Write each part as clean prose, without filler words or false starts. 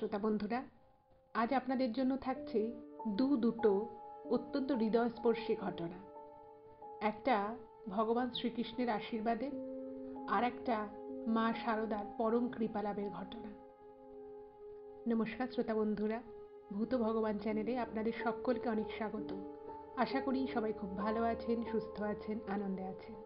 শ্রোতা বন্ধুরা, আজ আপনাদের জন্য থাকছে দুটো অত্যন্ত হৃদয়স্পর্শী ঘটনা। একটা ভগবান শ্রীকৃষ্ণের আশীর্বাদে, আর একটা মা শারদার পরম কৃপালাভের ঘটনা। নমস্কার শ্রোতা বন্ধুরা, ভূত ভগবান চ্যানেলে আপনাদের সকলকে অনেক স্বাগত। আশা করি সবাই খুব ভালো আছেন, সুস্থ আছেন, আনন্দে আছেন।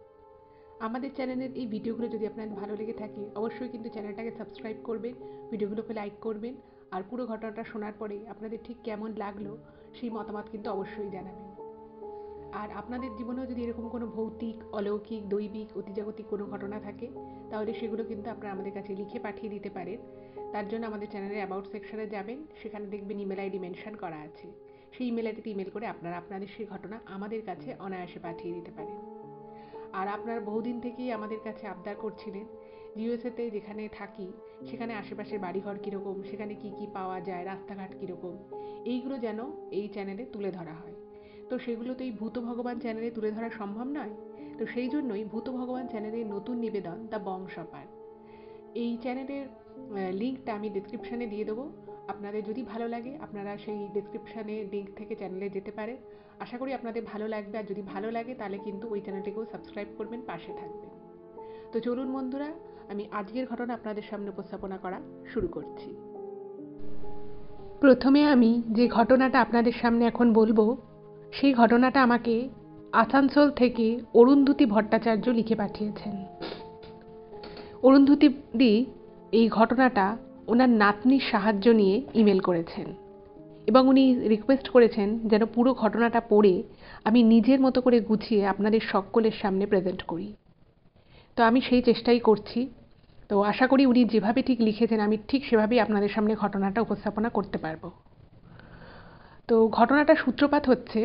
আমাদের চ্যানেলের এই ভিডিওগুলো যদি আপনার ভালো লেগে থাকে অবশ্যই কিন্তু চ্যানেলটাকে সাবস্ক্রাইব করবেন, ভিডিওগুলোকে লাইক করবেন, আর পুরো ঘটনাটা শোনার পরে আপনাদের ঠিক কেমন লাগলো সেই মতামত কিন্তু অবশ্যই জানাবেন। আর আপনাদের জীবনেও যদি এরকম কোনো ভৌতিক, অলৌকিক, দৈবিক, অতিজাগতিক কোনো ঘটনা থাকে তাহলে সেগুলো কিন্তু আপনারা আমাদের কাছে লিখে পাঠিয়ে দিতে পারেন। তার জন্য আমাদের চ্যানেলের অ্যাবাউট সেকশনে যাবেন, সেখানে দেখবেন ইমেল আইডি মেনশন করা আছে। সেই ইমেল আইডিতে ইমেল করে আপনারা আপনাদের সেই ঘটনা আমাদের কাছে অনায়াসে পাঠিয়ে দিতে পারেন। আর আপনারা বহুদিন থেকেই আমাদের কাছে আবদার করছিলেন ইউএসএতে যেখানে থাকি সেখানে আশেপাশের বাড়িঘর কীরকম, সেখানে কি কি পাওয়া যায়, রাস্তাঘাট কীরকম, এইগুলো যেন এই চ্যানেলে তুলে ধরা হয়। তো সেগুলো তো এই ভূত ভগবান চ্যানেলে তুলে ধরা সম্ভব নয়। তো সেই জন্যই ভূত ভগবান চ্যানেলের নতুন নিবেদন দ্য বংশপার, এই চ্যানেলের লিঙ্কটা আমি ডেসক্রিপশানে দিয়ে দেবো। আপনাদের যদি ভালো লাগে আপনারা সেই ডেসক্রিপশানে লিঙ্ক থেকে চ্যানেলে যেতে পারেন। আশা করি আপনাদের ভালো লাগবে, আর যদি ভালো লাগে তাহলে কিন্তু ওই চ্যানেলটিকেও সাবস্ক্রাইব করবেন, পাশে থাকবেন। তো চলুন বন্ধুরা, আমি আজকের ঘটনা আপনাদের সামনে উপস্থাপনা করা শুরু করছি। প্রথমে আমি যে ঘটনাটা আপনাদের সামনে এখন বলবো সেই ঘটনাটা আমাকে আসানসোল থেকে অরুন্ধতী ভট্টাচার্য লিখে পাঠিয়েছেন। অরুন্ধতী দি এই ঘটনাটা ওনার নাতনির সাহায্য নিয়ে ইমেল করেছেন এবং উনি রিকোয়েস্ট করেছেন যেন পুরো ঘটনাটা পড়ে আমি নিজের মতো করে গুছিয়ে আপনাদের সকলের সামনে প্রেজেন্ট করি। তো আমি সেই চেষ্টাই করছি। তো আশা করি উনি যেভাবে ঠিক লিখেছেন আমি ঠিক সেভাবেই আপনাদের সামনে ঘটনাটা উপস্থাপনা করতে পারবো। তো ঘটনাটা সূত্রপাত হচ্ছে,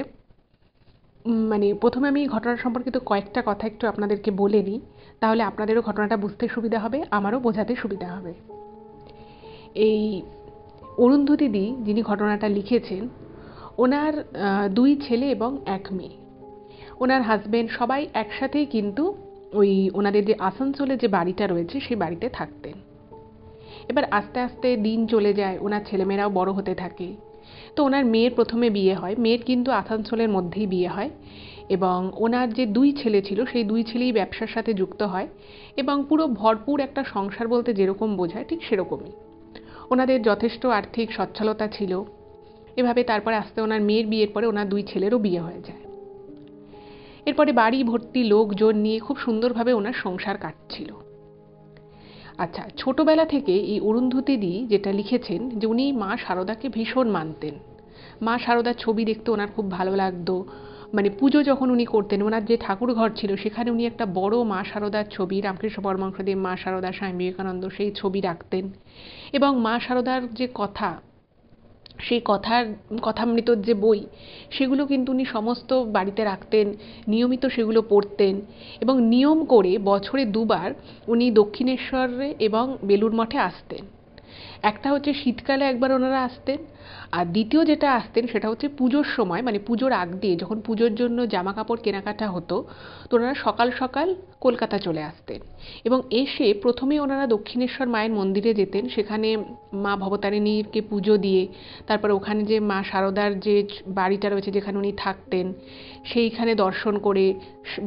প্রথমে আমি ঘটনা সম্পর্কিত কয়েকটা কথা একটু আপনাদেরকে বলে নিই, তাহলে আপনাদেরও ঘটনাটা বুঝতে সুবিধা হবে, আমারও বোঝাতে সুবিধা হবে। এই অরুন্ধতী দি যিনি ঘটনাটা লিখেছেন, ওনার 2 ছেলে এবং 1 মেয়ে। ওনার হাজবেন্ড সবাই একসাথেই কিন্তু ওই ওনাদের যে আসানসোলে যে বাড়িটা রয়েছে সেই বাড়িতে থাকতেন। এবার আস্তে আস্তে দিন চলে যায়, ওনার ছেলেমেয়েরাও বড় হতে থাকে। তো ওনার মেয়ের প্রথমে বিয়ে হয়, মেয়ের কিন্তু আসানসোলের মধ্যেই বিয়ে হয়, এবং ওনার যে 2 ছেলে ছিল সেই 2 ছেলেই ব্যবসার সাথে যুক্ত হয়, এবং পুরো ভরপুর একটা সংসার বলতে যেরকম বোঝায় ঠিক সেরকমই। ওনাদের যথেষ্ট আর্থিক সচ্ছলতা ছিল। এভাবে তারপরে আস্তে ওনার মেয়ের বিয়ের পরে ওনার 2 ছেলেরও বিয়ে হয়ে যায়। এরপরে বাড়ি ভর্তি লোকজন নিয়ে খুব সুন্দরভাবে ওনার সংসার কাটছিল। আচ্ছা, ছোটবেলা থেকে এই অরুন্ধতী দি যেটা লিখেছেন যে উনি মা শারদাকে ভীষণ মানতেন। মা শারদার ছবি দেখতে ওনার খুব ভালো লাগতো। পুজো যখন উনি করতেন, ওনার যে ঠাকুর ঘর ছিল সেখানে উনি একটা বড় মা শারদার ছবি, রামকৃষ্ণ পরমহংসদেব, মা শারদা, স্বামী বিবেকানন্দ, সেই ছবি রাখতেন। এবং মা শারদার যে কথা, সেই কথামৃতর যে বই, সেগুলো কিন্তু উনি সমস্ত বাড়িতে রাখতেন, নিয়মিত সেগুলো পড়তেন, এবং নিয়ম করে বছরে 2 বার উনি দক্ষিণেশ্বরে এবং বেলুড় মঠে আসতেন। একটা হচ্ছে শীতকালে একবার ওনারা আসতেন, আর দ্বিতীয় যেটা আসতেন সেটা হচ্ছে পুজোর সময়, পুজোর আগ দিয়ে যখন পুজোর জন্য জামা কাপড় কেনাকাটা হতো, তো ওনারা সকাল সকাল কলকাতা চলে আসতেন এবং এসে প্রথমে ওনারা দক্ষিণেশ্বর মায়ের মন্দিরে যেতেন, সেখানে মা ভবতারিণীকে পুজো দিয়ে তারপর ওখানে যে মা শারদার যে বাড়িটা রয়েছে যেখানে উনি থাকতেন সেইখানে দর্শন করে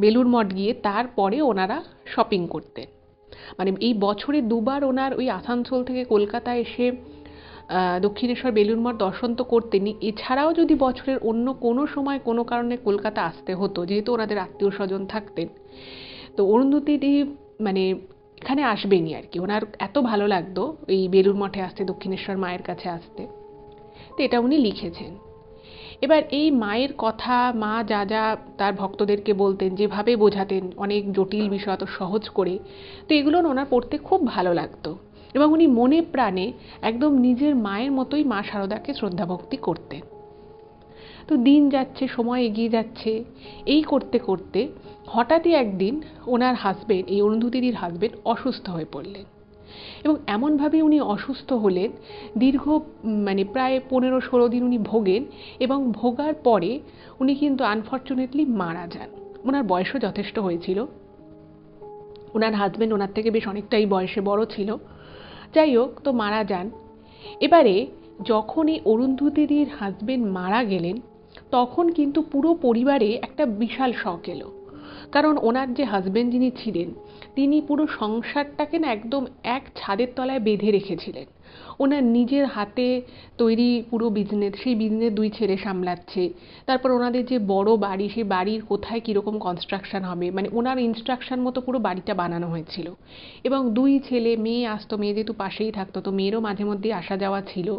বেলুড় মঠ গিয়ে তারপরে ওনারা শপিং করতেন। এই বছরে 2 বার ওনার ওই আসানসোল থেকে কলকাতা এসে দক্ষিণেশ্বর বেলুড় মঠ দর্শন তো করতেনই, এছাড়াও যদি বছরের অন্য কোনো সময় কোনো কারণে কলকাতা আসতে হতো, যেহেতু ওনাদের আত্মীয় স্বজন থাকতেন, তো অরুন্ধতী দি এখানে আসবেনই আর কি। ওনার এত ভালো লাগতো এই বেলুড় মঠে আসতে, দক্ষিণেশ্বর মায়ের কাছে আসতে। তো এটা উনি লিখেছেন। এবার এই মায়ের কথা মা যা যা তার ভক্তদেরকে বলতেন, যেভাবে বোঝাতেন অনেক জটিল বিষয় অত সহজ করে, তো এগুলো ওনার পড়তে খুব ভালো লাগতো এবং উনি মনে প্রাণে একদম নিজের মায়ের মতোই মা শারদাকে শ্রদ্ধা ভক্তি করতেন। তো দিন যাচ্ছে, সময় এগিয়ে যাচ্ছে, এই করতে করতে হঠাৎই একদিন ওনার হাজবেন্ড, এই অরুন্ধতীদির হাজবেন্ড অসুস্থ হয়ে পড়লেন এবং এমনভাবে উনি অসুস্থ হলেন, দীর্ঘ প্রায় 15-16 দিন উনি ভোগেন এবং ভোগার পরে উনি কিন্তু আনফর্চুনেটলি মারা যান। ওনার বয়সও যথেষ্ট হয়েছিল, ওনার হাজবেন্ড ওনার থেকে বেশ অনেকটাই বয়সে বড় ছিল। যাই হোক, তো মারা যান এবারে যখন এই অরুন্ধতিদির হাজবেন্ড মারা গেলেন, তখন কিন্তু পুরো পরিবারে একটা বিশাল শক এলো। কারণ ওনার যে হাজবেন্ড যিনি ছিলেন, তিনি পুরো সংসারটাকে না একদম এক ছাদের তলায় বেঁধে রেখেছিলেন। ওনার নিজের হাতে তৈরি পুরো বিজনেস, সেই বিজনেস 2 ছেলে সামলাচ্ছে। তারপর ওনাদের যে বড় বাড়ি, সেই বাড়ির কোথায় কীরকম কনস্ট্রাকশন হবে, মানে ওনার ইনস্ট্রাকশন মতো পুরো বাড়িটা বানানো হয়েছিল। এবং 2 ছেলে, মেয়ে আসতো, মেয়ে যেহেতু পাশেই থাকতো, তো মেয়েরও মাঝে মধ্যেই আসা যাওয়া ছিল।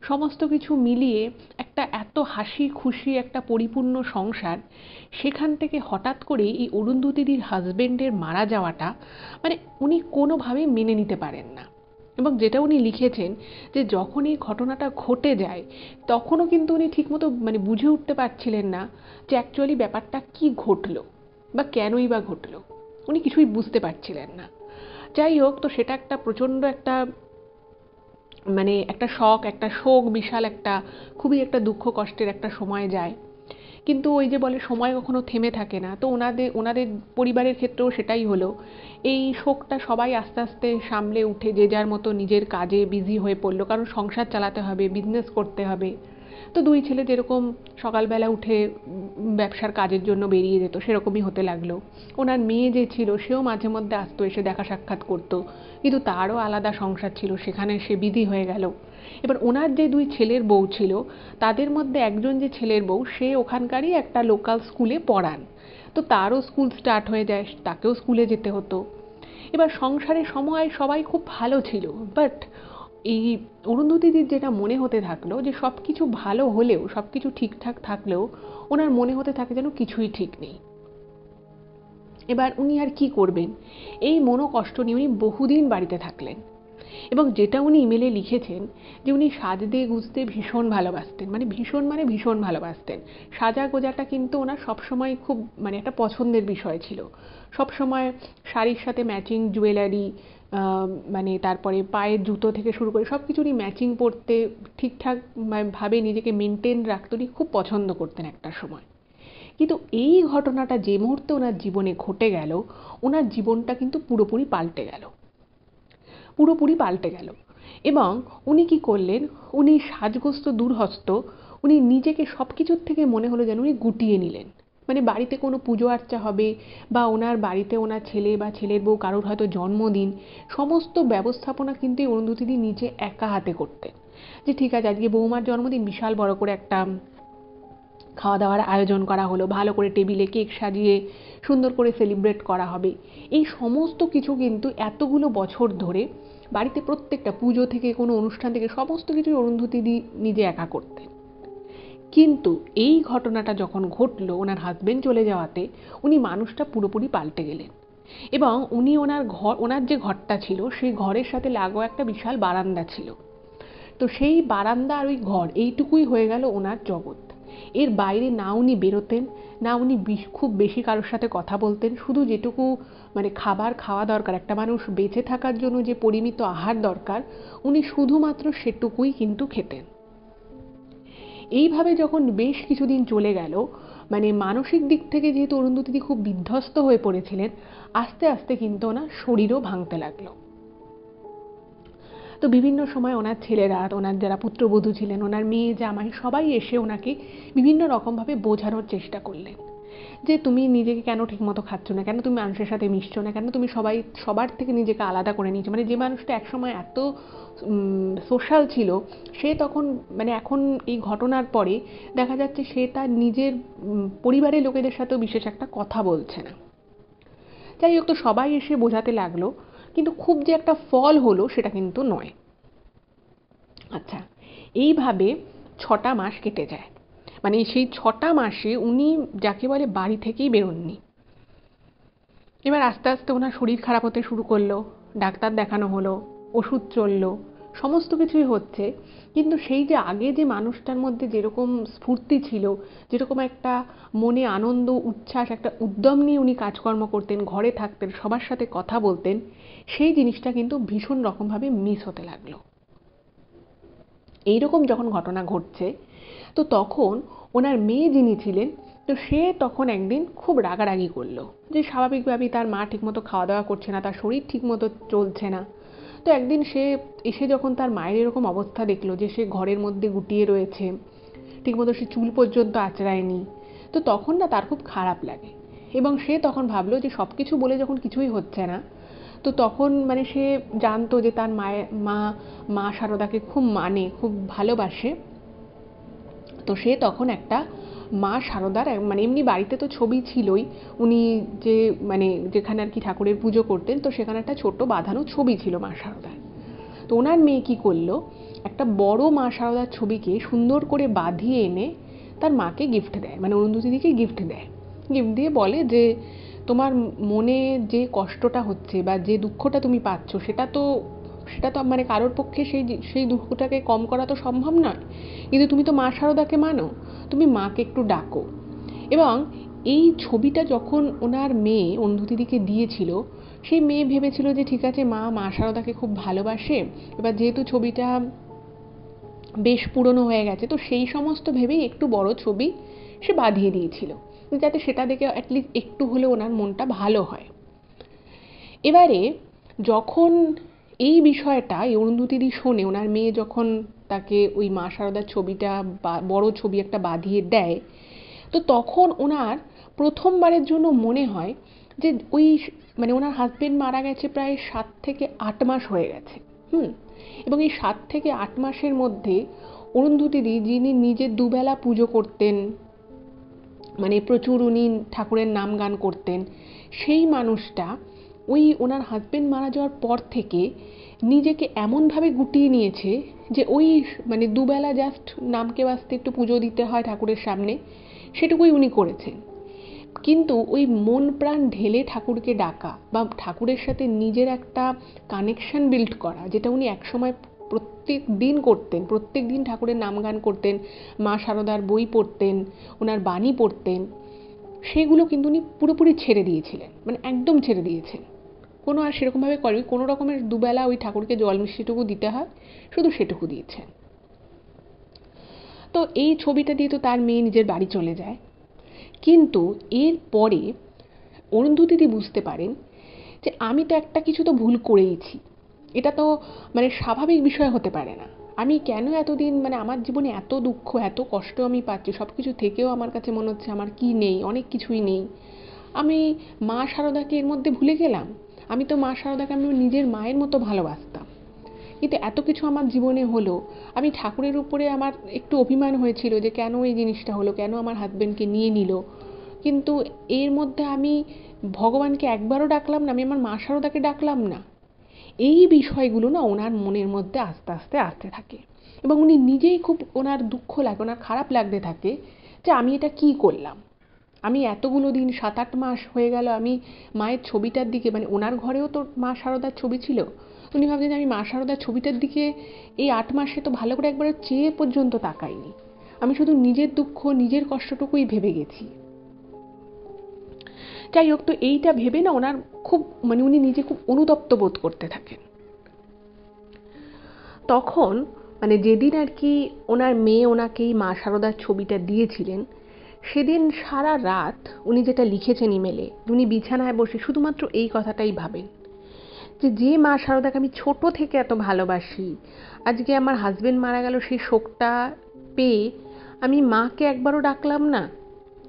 সমস্ত কিছু মিলিয়ে একটা এত হাসি খুশি একটা পরিপূর্ণ সংসার, সেখান থেকে হঠাৎ করে এই অরুন্ধতিদির হাজবেন্ডের মারা যাওয়াটা মানে উনি কোনোভাবেই মেনে নিতে পারেন না। এবং যেটা উনি লিখেছেন যে যখন এই ঘটনাটা ঘটে যায়, তখনও কিন্তু উনি ঠিকমতো মানে বুঝে উঠতে পারছিলেন না যে অ্যাকচুয়ালি ব্যাপারটা কি ঘটলো বা কেনই বা ঘটলো। উনি কিছুই বুঝতে পারছিলেন না। যাই হোক, তো সেটা একটা প্রচণ্ড একটা মানে একটা শক, একটা শোক, বিশাল একটা খুবই একটা দুঃখ কষ্টের একটা সময় যায়। কিন্তু ওই যে বলে সময় কখনো থেমে থাকে না, তো ওনাদের ওনাদের পরিবারের ক্ষেত্রেও সেটাই হলো। এই শোকটা সবাই আস্তে আস্তে সামলে উঠে যে যার মতো নিজের কাজে বিজি হয়ে পড়লো, কারণ সংসার চালাতে হবে, বিজনেস করতে হবে। তো 2 ছেলে যেরকম সকালবেলা উঠে ব্যবসার কাজের জন্য বেরিয়ে যেত, সেরকমই হতে লাগলো। ওনার মেয়ে যে ছিল, সেও মাঝে মধ্যে আসতো, এসে দেখা সাক্ষাৎ করতো, কিন্তু তারও আলাদা সংসার ছিল, সেখানে সে বিধি হয়ে গেল। এবার ওনার যে 2 ছেলের বউ ছিল, তাদের মধ্যে একজন যে ছেলের বউ, সে ওখানকারই একটা লোকাল স্কুলে পড়ান। তো তারও স্কুল স্টার্ট হয়ে যায়, তাকেও স্কুলে যেতে হতো। এবার সংসারের সময় সবাই খুব ভালো ছিল, বাট এই অরুন্ধতিদির যেটা মনে হতে থাকলো যে সব কিছু ভালো হলেও, সব কিছু ঠিকঠাক থাকলেও ওনার মনে হতে থাকে যেন কিছুই ঠিক নেই। এবার উনি আর কি করবেন, এই মনোকষ্ট নিয়ে উনি বহুদিন বাড়িতে থাকলেন। এবং যেটা উনি ইমেলে লিখেছেন যে উনি সাজতে গুজতে ভীষণ ভালোবাসতেন, মানে ভীষণ ভালোবাসতেন। সাজা গোজাটা কিন্তু ওনার সবসময় খুব মানে একটা পছন্দের বিষয় ছিল। সবসময় শাড়ির সাথে ম্যাচিং জুয়েলারি, মানে তারপরে পায়ের জুতো থেকে শুরু করে সব কিছু উনি ম্যাচিং পরতে, ঠিকঠাক ভাবে নিজেকে মেনটেন রাখতে উনি খুব পছন্দ করতেন একটা সময়। কিন্তু এই ঘটনাটা যে মুহূর্তে ওনার জীবনে ঘটে গেল, ওনার জীবনটা কিন্তু পুরোপুরি পাল্টে গেল। এবং উনি কি করলেন, উনি সাজগোজ তো দূরহস্ত, উনি নিজেকে সব কিছুর থেকে মনে হলো যেন উনি গুটিয়ে নিলেন। মানে বাড়িতে কোনো পুজো আর্চা হবে, বা ওনার বাড়িতে ওনার ছেলে বা ছেলের বউ কারোর হয়তো জন্মদিন, সমস্ত ব্যবস্থাপনা কিন্তু অরুন্ধতিদি নিজে একা হাতে করতেন। যে ঠিক আছে, আজকে বৌমার জন্মদিন, বিশাল বড় করে একটা খাওয়া দাওয়ার আয়োজন করা হলো, ভালো করে টেবিলে কেক সাজিয়ে সুন্দর করে সেলিব্রেট করা হবে। এই সমস্ত কিছু কিন্তু এতগুলো বছর ধরে বাড়িতে প্রত্যেকটা পুজো থেকে কোনো অনুষ্ঠান থেকে সমস্ত কিছুই অরুন্ধতিদি নিজে একা করতেন। কিন্তু এই ঘটনাটা যখন ঘটলো ওনার হাজবেন্ড চলে যাওয়াতে, উনি মানুষটা পুরোপুরি পাল্টে গেলেন। এবং উনি ওনার যে ঘরটা ছিল, সেই ঘরের সাথে লাগোয়া একটা বিশাল বারান্দা ছিল। তো সেই বারান্দা আর ওই ঘর, এইটুকুই হয়ে গেল ওনার জগৎ। এর বাইরে না উনি বেরোতেন, না উনি খুব বেশি কারোর সাথে কথা বলতেন। শুধু যেটুকু মানে খাবার খাওয়া দরকার, একটা মানুষ বেঁচে থাকার জন্য যে পরিমিত আহার দরকার, উনি শুধুমাত্র সেটুকুই কিন্তু খেতেন। এইভাবে যখন বেশ কিছুদিন চলে গেল, মানে মানসিক দিক থেকে যেহেতু অরুন্ধতিদি খুব বিধ্বস্ত হয়ে পড়েছিলেন, আস্তে আস্তে কিন্তু ওনার শরীরও ভাঙতে লাগলো। তো বিভিন্ন সময় ওনার ছেলেরা, ওনার যারা পুত্রবধূ ছিলেন, ওনার মেয়ে জামাই, সবাই এসে ওনাকে বিভিন্ন রকমভাবে বোঝানোর চেষ্টা করলেন যে তুমি নিজেকে কেন ঠিকমতো খাচ্ছ না, কেন তুমি মানুষের সাথে মিশছো না, কেন তুমি সবার থেকে নিজেকে আলাদা করে নিয়েছো। মানে যে মানুষটা একসময় এত সোশ্যাল ছিল, সে তখন মানে এখন এই ঘটনার পরে দেখা যাচ্ছে সে তার নিজের পরিবারের লোকেদের সাথেও বিশেষ একটা কথা বলছে না। যাই হোক, তো সবাই এসে বোঝাতে লাগলো, কিন্তু খুব যে একটা ফল হলো সেটা কিন্তু নয়। আচ্ছা, এইভাবে 6টা মাস কেটে যায়। মানে সেই 6টা মাসে উনি যাকে বলে বাড়ি থেকেই বেরোননি। এবার আস্তে আস্তে ওনার শরীর খারাপ হতে শুরু করলো, ডাক্তার দেখানো হলো, ওষুধ চললো, সমস্ত কিছুই হচ্ছে। কিন্তু সেই যে আগে যে মানুষটার মধ্যে যেরকম স্ফূর্তি ছিল, যেরকম একটা মনে আনন্দ, উচ্ছ্বাস, একটা উদ্যম নিয়ে উনি কাজকর্ম করতেন, ঘরে থাকতেন, সবার সাথে কথা বলতেন, সেই জিনিসটা কিন্তু ভীষণ রকমভাবে মিস হতে লাগলো। এইরকম যখন ঘটনা ঘটছে, তো তখন ওনার মেয়ে যিনি ছিলেন, তো সে তখন একদিন খুব রাগারাগি করলো যে স্বাভাবিকভাবেই তার মা ঠিকমতো খাওয়া দাওয়া করছে না, তার শরীর ঠিকমতো চলছে না। তো একদিন সে এসে যখন তার মায়ের এরকম অবস্থা দেখলো যে সে ঘরের মধ্যে গুটিয়ে রয়েছে, ঠিকমতো সে চুল পর্যন্ত আঁচড়ায়নি, তো তখন না তার খুব খারাপ লাগে। এবং সে তখন ভাবলো যে সব কিছু বলে যখন কিছুই হচ্ছে না, তো তখন মানে সে জানতো যে তার মা সারদাকে খুব খুব ভালোবাসে। তো সে তখন একটা মা সারদার মানে এমনি বাড়িতে তো ছবি ছিলই, উনি যে মানে যেখানে আর কি ঠাকুরের পুজো করতেন, তো সেখানে একটা ছোট্ট বাঁধানো ছবি ছিল মা সারদার। তো ওনার মেয়ে কি করলো, একটা বড় মা সারদার ছবিকে সুন্দর করে বাঁধিয়ে এনে তার মাকে গিফট দেয়, মানে অরুন্ধতী দিকে গিফট দেয়। গিফট দিয়ে বলে যে তোমার মনে যে কষ্টটা হচ্ছে বা যে দুঃখটা তুমি পাচ্ছ, সেটা তো মানে কারোর পক্ষে সেই দুঃখটাকে কম করা তো সম্ভব নয়, কিন্তু তুমি তো মা সারদাকে মানো, তুমি মাকে একটু ডাকো। এবং এই ছবিটা যখন ওনার মেয়ে অরুন্ধতীদিকে দিয়েছিল, সেই মেয়ে ভেবেছিল যে ঠিক আছে, মা সারদাকে খুব ভালোবাসে, এবার যেহেতু ছবিটা বেশ পুরনো হয়ে গেছে, তো সেই সমস্ত ভেবেই একটু বড় ছবি সে বাঁধিয়ে দিয়েছিল, যাতে সেটা দেখে অ্যাটলিস্ট একটু হলেও ওনার মনটা ভালো হয়। এবারে যখন এই বিষয়টা অরুন্ধতীদি শোনে, ওনার মেয়ে যখন তাকে ওই মা সারদার ছবিটা বড় ছবি একটা বাঁধিয়ে দেয়, তো তখন ওনার প্রথমবারের জন্য মনে হয় যে ওই মানে ওনার হাজবেন্ড মারা গেছে প্রায় 7 থেকে 8 মাস হয়ে গেছে। এবং এই 7 থেকে 8 মাসের মধ্যে অরুন্ধতীদি, যিনি নিজে দুবেলা পুজো করতেন, মানে প্রচুর উনি ঠাকুরের নাম গান করতেন, সেই মানুষটা ওই ওনার হাজবেন্ড মারা যাওয়ার পর থেকে নিজেকে এমনভাবে গুটিয়ে নিয়েছে যে ওই মানে দুবেলা জাস্ট নামকে বাস্তে একটু পুজো দিতে হয় ঠাকুরের সামনে, সেটুকুই উনি করেছেন। কিন্তু ওই মন প্রাণ ঢেলে ঠাকুরকে ডাকা বা ঠাকুরের সাথে নিজের একটা কানেকশন বিল্ড করা, যেটা উনি একসময় প্রত্যেক দিন করতেন, প্রত্যেক দিন ঠাকুরের নাম গান করতেন, মা সারদার বই পড়তেন, ওনার বাণী পড়তেন, সেগুলো কিন্তু উনি পুরোপুরি ছেড়ে দিয়েছিলেন, মানে একদম ছেড়ে দিয়েছেন। কোনো আর সেরকমভাবে করে কোনো রকমের দুবেলা ওই ঠাকুরকে জল মিষ্টিটুকু দিতে হয়, শুধু সেটুকু দিয়েছেন। তো এই ছবিটা দিয়ে তো তার মেয়ে নিজের বাড়ি চলে যায়। কিন্তু এর পরে অরুন্ধতীদি বুঝতে পারেন যে আমি তো একটা কিছু তো ভুল করেইছি, এটা তো মানে স্বাভাবিক বিষয় হতে পারে না। আমি কেন এতদিন মানে আমার জীবনে এত দুঃখ এত কষ্ট আমি পাচ্ছি, সব কিছু থেকেও আমার কাছে মনে হচ্ছে আমার কি নেই, অনেক কিছুই নেই। আমি মা সারদাকে এর মধ্যে ভুলে গেলাম। আমি তো মা সারদাকে আমি নিজের মায়ের মতো ভালোবাসতাম, কিন্তু এত কিছু আমার জীবনে হলো। আমি ঠাকুরের উপরে আমার একটু অভিমান হয়েছিল যে কেন এই জিনিসটা হলো, কেন আমার হাজবেন্ডকে নিয়ে নিল, কিন্তু এর মধ্যে আমি ভগবানকে একবারও ডাকলাম না, আমি আমার মা সারদাকে ডাকলাম না। এই বিষয়গুলো না ওনার মনের মধ্যে আস্তে আস্তে আসতে থাকে, এবং উনি নিজেই খুব ওনার দুঃখ লাগে, ওনার খারাপ লাগতে থাকে যে আমি এটা কি করলাম। আমি এতগুলো দিন 7-8 মাস হয়ে গেল আমি মায়ের ছবিটার দিকে, মানে ওনার ঘরেও তো মা সারদার ছবি ছিল, উনি ভাবছেন যে আমি মা সারদার ছবিটার দিকে এই 8 মাসে তো ভালো করে একবার চেয়ে পর্যন্ত তাকাইনি, আমি শুধু নিজের দুঃখ নিজের কষ্টটুকুই ভেবে গেছি। যাই হোক, তো এইটা ভেবে না ওনার খুব মানে উনি নিজে খুব অনুতপ্ত বোধ করতে থাকেন। তখন মানে যেদিন আর কি ওনার মেয়ে ওনাকে এই মা সারদার ছবিটা দিয়েছিলেন, সেদিন সারা রাত উনি যেটা লিখেছেন ইমেলে, উনি বিছানায় বসে শুধুমাত্র এই কথাটাই ভাবেন যে মা সারদাকে আমি ছোট থেকে এত ভালোবাসি, আজকে আমার হাজবেন্ড মারা গেল, সেই শোকটা পেয়ে আমি মাকে একবারও ডাকলাম না,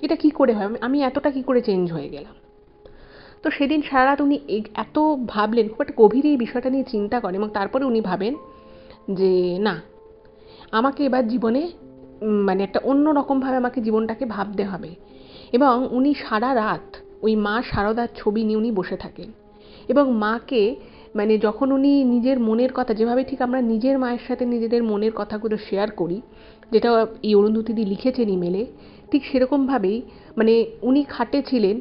এটা কি করে হয়, আমি এতটা কি করে চেঞ্জ হয়ে গেলাম। তো সেদিন সারা রাত উনি এত ভাবলেন, খুব একটা গভীর এই বিষয়টা নিয়ে চিন্তা করেন, এবং তারপরে উনি ভাবেন যে না, আমাকে এবার জীবনে মানে একটা অন্য রকমভাবে আমাকে জীবনটাকে ভাবতে হবে। এবং উনি সারা রাত ওই মা সারদার ছবি নিয়ে উনি বসে থাকেন, এবং মাকে মানে যখন উনি নিজের মনের কথা, যেভাবে ঠিক আমরা নিজের মায়ের সাথে নিজেদের মনের কথাগুলো শেয়ার করি, যেটা এই অরুন্ধতীদি লিখেছেন ইমেলে, ঠিক সেরকমভাবেই মানে উনি খাটে ছিলেন,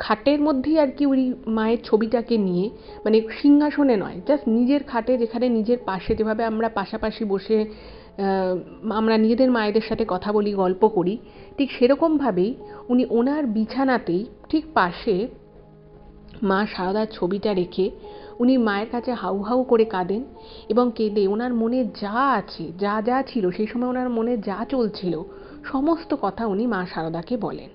খাটের মধ্যেই আর কি উনি মায়ের ছবিটাকে নিয়ে, মানে সিংহাসনে নয়, জাস্ট নিজের খাটে, যেখানে নিজের পাশে যেভাবে আমরা পাশাপাশি বসে আমরা নিজেদের মায়েদের সাথে কথা বলি, গল্প করি, ঠিক সেরকমভাবেই উনি ওনার বিছানাতেই ঠিক পাশে মা সারদার ছবিটা রেখে উনি মায়ের কাছে হাউ হাউ করে কাঁদেন, এবং কেঁদে ওনার মনে যা আছে, যা যা ছিল সেই সময় ওনার মনে যা চলছিল সমস্ত কথা উনি মা সারদাকে বলেন।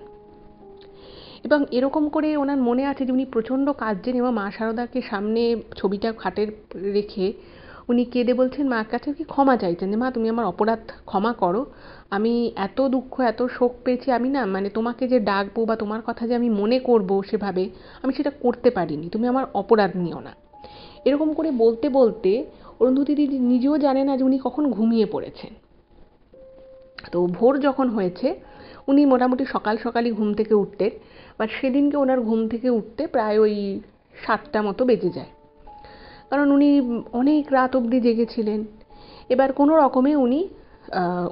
এবং এরকম করে ওনার মনে আছে যে উনি প্রচণ্ড কাঁদছেন এবং মা শারদাকে সামনে ছবিটা খাটের রেখে উনি কেঁদে বলছেন মার কাছে কি ক্ষমা চাইছেন যে মা তুমি আমার অপরাধ ক্ষমা করো, আমি এত দুঃখ এত শোক পেয়েছি, আমি না মানে তোমাকে যে ডাকবো বা তোমার কথা যে আমি মনে করব সেভাবে আমি সেটা করতে পারিনি, তুমি আমার অপরাধ নিও না। এরকম করে বলতে বলতে অরুন্ধতী দিদি নিজেও জানে না যে উনি কখন ঘুমিয়ে পড়েছেন। তো ভোর যখন হয়েছে উনি মোটামুটি সকাল সকালই ঘুম থেকে উঠতেন, বাট সেদিনকে ওনার ঘুম থেকে উঠতে প্রায় ওই 7টা মতো বেজে যায়, কারণ উনি অনেক রাত অবধি জেগেছিলেন। এবার কোনো রকমে উনি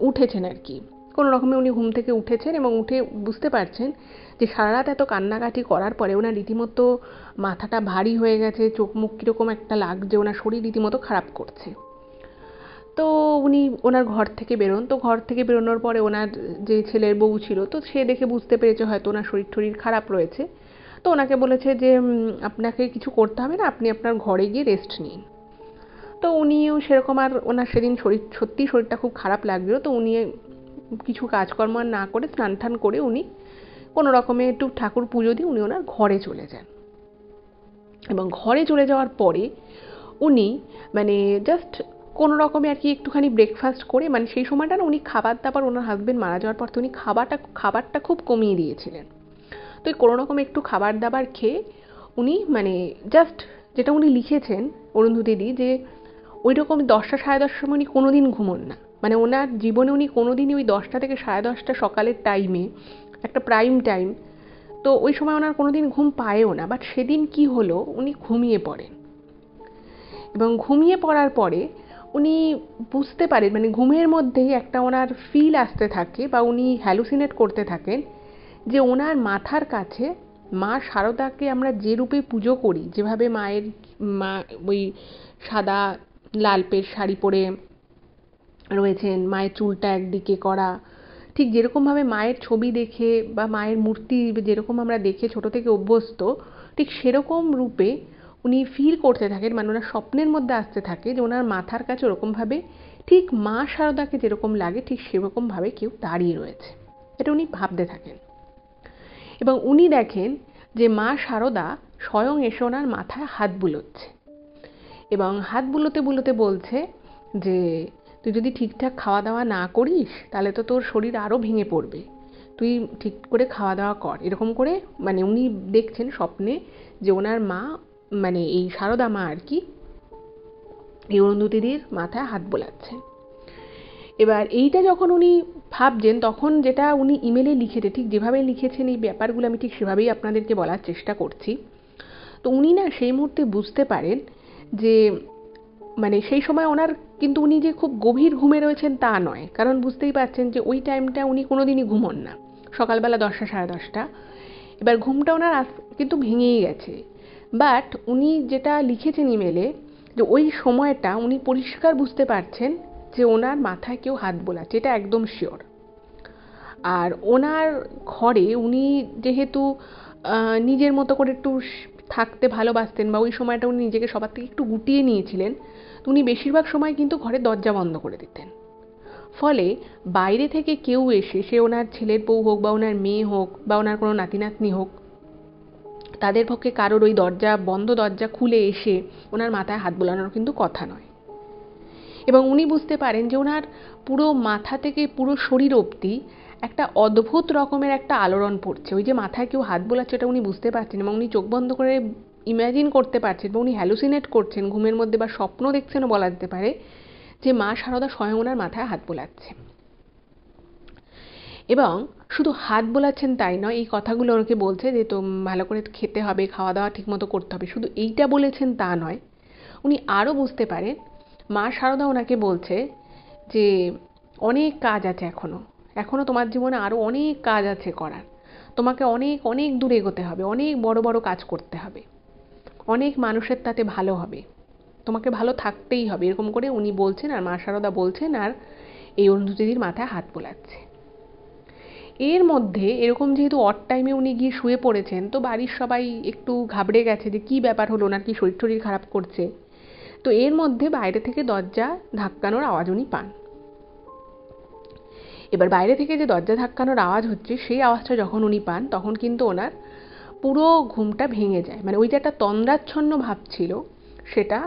উঠেছেন আর কি, কোনো রকমে উনি ঘুম থেকে উঠেছেন এবং উঠে বুঝতে পারছেন যে সারা রাত এত কান্নাকাটি করার পরে ওনার রীতিমতো মাথাটা ভারী হয়ে গেছে, চোখ মুখ কীরকম একটা লাগছে, ওনার শরীর রীতিমতো খারাপ করছে। তো উনি ওনার ঘর থেকে বেরোন, তো ঘর থেকে বেরোনোর পরে ওনার যে ছেলের বউ ছিল তো সে দেখে বুঝতে পেরেছে হয়তো ওনার শরীর টরীর খারাপ রয়েছে, তো ওনাকে বলেছে যে আপনাকে কিছু করতে হবে না, আপনি আপনার ঘরে গিয়ে রেস্ট নিন। তো উনিও সেরকম, আর ওনার সেদিন সত্যিই শরীরটা খুব খারাপ লাগছিল, তো উনি কিছু কাজকর্ম আর না করে স্নান টান করে উনি কোনো রকমে একটু ঠাকুর পুজো দিয়ে উনি ওনার ঘরে চলে যান। এবং ঘরে চলে যাওয়ার পরে উনি মানে জাস্ট কোনো রকমে আর কি একটুখানি ব্রেকফাস্ট করে, মানে সেই সময়টা না উনি খাবার দাবার, ওনার হাজবেন্ড মারা যাওয়ার পর তো উনি খাবারটা খুব কমিয়ে দিয়েছিলেন। তো কোনো রকম একটু খাবার দাবার খেয়ে উনি মানে জাস্ট, যেটা উনি লিখেছেন অরুন্ধতী দিদি, যে ওই রকম 10টা সাড়ে 10টার সময় উনি কোনো দিন ঘুমোন না, মানে ওনার জীবনে উনি কোনো দিনই ওই 10টা থেকে সাড়ে 10টা সকালের টাইমে একটা প্রাইম টাইম, তো ওই সময় ওনার কোনো দিন ঘুম পায়ও না, বাট সেদিন কি হলো উনি ঘুমিয়ে পড়েন। এবং ঘুমিয়ে পড়ার পরে উনি বুঝতে পারেন, মানে ঘুমের মধ্যেই একটা ওনার ফিল আসতে থাকে বা উনি হ্যালুসিনেট করতে থাকেন যে ওনার মাথার কাছে মা শারদাকে আমরা যে রূপে পুজো করি, যেভাবে মায়ের মা ওই সাদা লাল পের শাড়ি পরে রয়েছেন, মায়ের চুলটা একদিকে করা, ঠিক যেরকমভাবে মায়ের ছবি দেখে বা মায়ের মূর্তি যেরকম আমরা দেখে ছোট থেকে অভ্যস্ত, ঠিক সেরকম রূপে উনি ফিল করতে থাকেন, মানে ওনার স্বপ্নের মধ্যে আসতে থাকে যে ওনার মাথার কাছে ওরকমভাবে ঠিক মা শারদাকে যেরকম লাগে ঠিক সেরকমভাবে কেউ দাঁড়িয়ে রয়েছে, এটা উনি ভাবতে থাকেন। এবং উনি দেখেন যে মা শারদা স্বয়ং এসে ওনার মাথায় হাত বুলোচ্ছে এবং হাত বুলোতে বুলোতে বলছে যে তুই যদি ঠিকঠাক খাওয়া দাওয়া না করিস তাহলে তো তোর শরীর আরও ভেঙে পড়বে, তুই ঠিক করে খাওয়া দাওয়া কর, এরকম করে মানে উনি দেখছেন স্বপ্নে যে ওনার মা, মানে এই শারদা মা আর কি, এই অরুন্ধতীদির মাথায় হাত বোলাচ্ছে। এবার এইটা যখন উনি ভাবছেন তখন যেটা উনি ইমেলে লিখেছে, ঠিক যেভাবে লিখেছেন এই ব্যাপারগুলো আমি ঠিক সেভাবেই আপনাদেরকে বলার চেষ্টা করছি। তো উনি না সেই মুহূর্তে বুঝতে পারেন যে মানে সেই সময় ওনার কিন্তু উনি যে খুব গভীর ঘুমে রয়েছেন তা নয়, কারণ বুঝতেই পারছেন যে ওই টাইমটা উনি কোনোদিনই ঘুমোন না, সকালবেলা 10টা সাড়ে 10টা, এবার ঘুমটা ওনার কিন্তু ভেঙেই গেছে। বাট উনি যেটা লিখেছেন ইমেলে যে ওই সময়টা উনি পরিষ্কার বুঝতে পারছেন যে ওনার মাথায় কেউ হাত বোলাচ্ছে, এটা একদম শিওর। আর ওনার ঘরে উনি যেহেতু নিজের মতো করে একটু থাকতে ভালোবাসতেন বা ওই সময়টা উনি নিজেকে সবার থেকে একটু গুটিয়ে নিয়েছিলেন, তো উনি বেশিরভাগ সময় কিন্তু ঘরের দরজা বন্ধ করে দিতেন। ফলে বাইরে থেকে কেউ এসে, সে ওনার ছেলের বউ হোক বা ওনার মেয়ে হোক বা ওনার কোনো নাতি নাতনি হোক, তাদের পক্ষে কারোর ওই বন্ধ দরজা খুলে এসে ওনার মাথায় হাত বোলানোর কিন্তু কথা নয়। এবং উনি বুঝতে পারেন যে ওনার পুরো মাথা থেকে পুরো শরীর অবধি একটা অদ্ভুত রকমের একটা আলোড়ন পড়ছে, ওই যে মাথায় কেউ হাত বোলাচ্ছে এটা উনি বুঝতে পারছেন এবং উনি চোখ বন্ধ করে ইমাজিন করতে পারছেন বা উনি হ্যালুসিনেট করছেন ঘুমের মধ্যে বা স্বপ্ন দেখছেনও বলা যেতে পারে যে মা শারদা স্বয়ং ওনার মাথায় হাত বোলাচ্ছে। এবং শুধু হাত বোলাচ্ছেন তাই নয়, এই কথাগুলো ওনাকে বলছে যে তো ভালো করে খেতে হবে, খাওয়া দাওয়া ঠিকমতো করতে হবে, শুধু এইটা বলেছেন তা নয়, উনি আরও বুঝতে পারেন মা শারদা ওনাকে বলছে যে অনেক কাজ আছে এখনো তোমার জীবনে আরও অনেক কাজ আছে করার, তোমাকে অনেক অনেক দূর এগোতে হবে, অনেক বড় বড় কাজ করতে হবে, অনেক মানুষের তাতে ভালো হবে, তোমাকে ভালো থাকতেই হবে, এরকম করে উনি বলছেন আর মা শারদা বলছেন আর এই অরুন্ধতীদির মাথায় হাত বোলাচ্ছে। এর মধ্যে এরকম যেহেতু অড টাইমে উনি গিয়ে শুয়ে পড়েছেন, তো বাড়ির সবাই একটু ঘাবড়ে গেছে যে কী ব্যাপার হলো, ওনার কি শরীর টরীর খারাপ করছে। তো এর মধ্যে বাইরে থেকে দরজা ধাক্কানোর আওয়াজ উনি পান। এবার বাইরে থেকে যে দরজা ধাক্কানোর আওয়াজ হচ্ছে সেই আওয়াজটা যখন উনি পান তখন কিন্তু ওনার পুরো ঘুমটা ভেঙে যায়, মানে ওই যে একটা তন্দ্রাচ্ছন্ন ভাব ছিল সেটা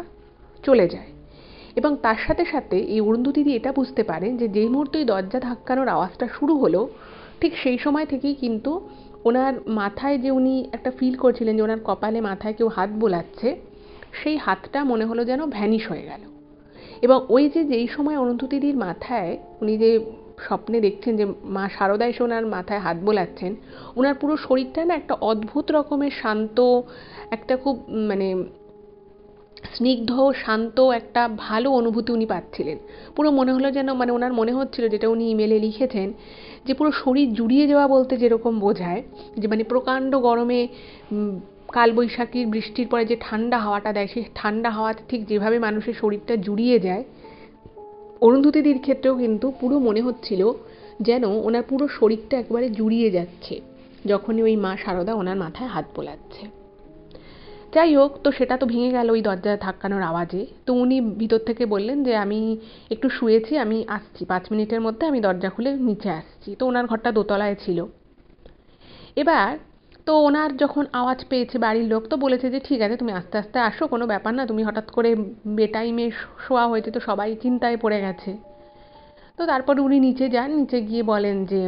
চলে যায়। এবং তার সাথে সাথে এই অরুন্ধতী দি এটা বুঝতে পারেন যে যেই মুহূর্তে ওই দরজা ধাক্কানোর আওয়াজটা শুরু হলো ঠিক সেই সময় থেকেই কিন্তু ওনার মাথায় যে উনি একটা ফিল করছিলেন যে ওনার কপালে মাথায় কেউ হাত বোলাচ্ছে, সেই হাতটা মনে হলো যেন ভ্যানিশ হয়ে গেল। এবং ওই যে যেই সময় অরুন্ধতী দির মাথায় উনি যে স্বপ্নে দেখছেন যে মা শারদা এসে ওনার মাথায় হাত বোলাচ্ছেন, ওনার পুরো শরীরটা না একটা অদ্ভুত রকমের শান্ত, একটা খুব মানে স্নিগ্ধ শান্ত একটা ভালো অনুভূতি উনি পাচ্ছিলেন। পুরো মনে হলো যেন, মানে ওনার মনে হচ্ছিল, যেটা উনি ইমেলে লিখেছেন, যে পুরো শরীর জুড়িয়ে যাওয়া বলতে যেরকম বোঝায়, যে মানে প্রকাণ্ড গরমে কালবৈশাখীর বৃষ্টির পরে যে ঠান্ডা হাওয়াটা দেয়, সেই ঠান্ডা হাওয়াতে ঠিক যেভাবে মানুষের শরীরটা জুড়িয়ে যায়, অরুন্ধতীদির ক্ষেত্রেও কিন্তু পুরো মনে হচ্ছিল যেন ওনার পুরো শরীরটা একেবারে জুড়িয়ে যাচ্ছে যখনই ওই মা শারদা ওনার মাথায় হাত বোলাচ্ছে। যাই হোক, তো সেটা তো ভেঙে গেল ওই দরজা ধাক্কানোর আওয়াজে। তো উনি ভিতর থেকে বললেন যে আমি একটু শুয়েছি, আমি আসছি, 5 মিনিটের মধ্যে আমি দরজা খুলে নিচে আসছি। তো ওনার ঘরটা দোতলায় ছিল। এবার তো ওনার যখন আওয়াজ পেয়েছে বাড়ির লোক, তো বলেছে যে ঠিক আছে তুমি আস্তে আস্তে আসো, কোনো ব্যাপার না, তুমি হঠাৎ করে বেটাইমে শোয়া হয়েছে, তো সবাই চিন্তায় পড়ে গেছে। তো তারপরে উনি নিচে যান, নিচে গিয়ে বলেন যে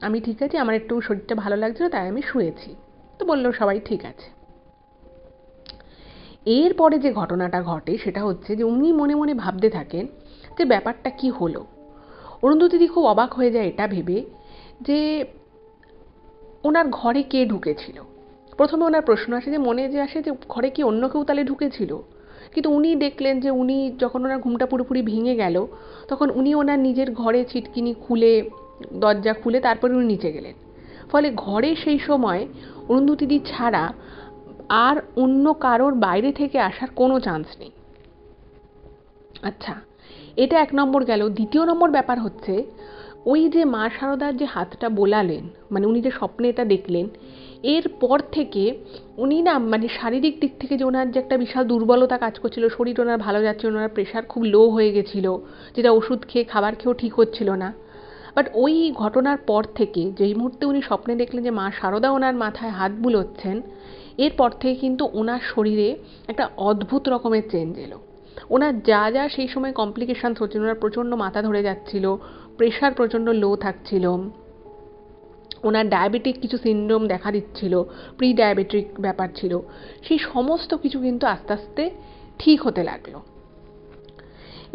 আমি ঠিক আছি, আমার একটু শরীরটা ভালো লাগছিল তাই আমি শুয়েছি। তো বললো সবাই ঠিক আছে। এরপরে যে ঘটনাটা ঘটে সেটা হচ্ছে যে উনি মনে মনে ভাবতে থাকেন যে ব্যাপারটা কি হলো। অরুন্ধতী খুব অবাক হয়ে যায় এটা ভেবে যে ওনার ঘরে কে ঢুকেছিল। প্রথমে ওনার প্রশ্ন আসে, যে মনে যে আসে যে ঘরে কি অন্য কেউ তাহলে ঢুকেছিল। কিন্তু উনি দেখলেন যে উনি যখন ওনার ঘুমটা পুরোপুরি ভেঙে গেল তখন উনি ওনার নিজের ঘরে ছিটকিনি খুলে, দরজা খুলে তারপরে উনি নিচে গেলেন। ফলে ঘরে সেই সময় অরুন্ধতী ছাড়া আর অন্য কারোর বাইরে থেকে আসার কোনো চান্স নেই। আচ্ছা, এটা 1 নম্বর গেল। দ্বিতীয় নম্বর ব্যাপার হচ্ছে, ওই যে মা শারদার যে হাতটা বোলালেন, মানে উনি যে স্বপ্নে এটা দেখলেন, এরপর থেকে উনি না মানে শারীরিক দিক থেকে যে ওনার যে একটা বিশাল দুর্বলতা কাজ করছিল, শরীর ওনার ভালো যাচ্ছে, ওনার প্রেশার খুব লো হয়ে গেছিলো, যেটা ওষুধ খেয়ে খাবার খেয়েও ঠিক হচ্ছিল না। বাট ওই ঘটনার পর থেকে যেই মুহূর্তে উনি স্বপ্নে দেখলেন যে মা শারদা ওনার মাথায় হাত বুলোচ্ছেন, এরপর থেকে কিন্তু ওনার শরীরে একটা অদ্ভুত রকমের চেঞ্জ এলো। ওনার যা যা সেই সময় কমপ্লিকেশানস হচ্ছিল, ওনার প্রচণ্ড মাথা ধরে যাচ্ছিল, প্রেশার প্রচণ্ড লো থাকছিল, ওনার ডায়াবেটিক কিছু সিনড্রোম দেখা দিচ্ছিল, প্রি ডায়াবেটিক ব্যাপার ছিল, সেই সমস্ত কিছু কিন্তু আস্তে আস্তে ঠিক হতে লাগলো।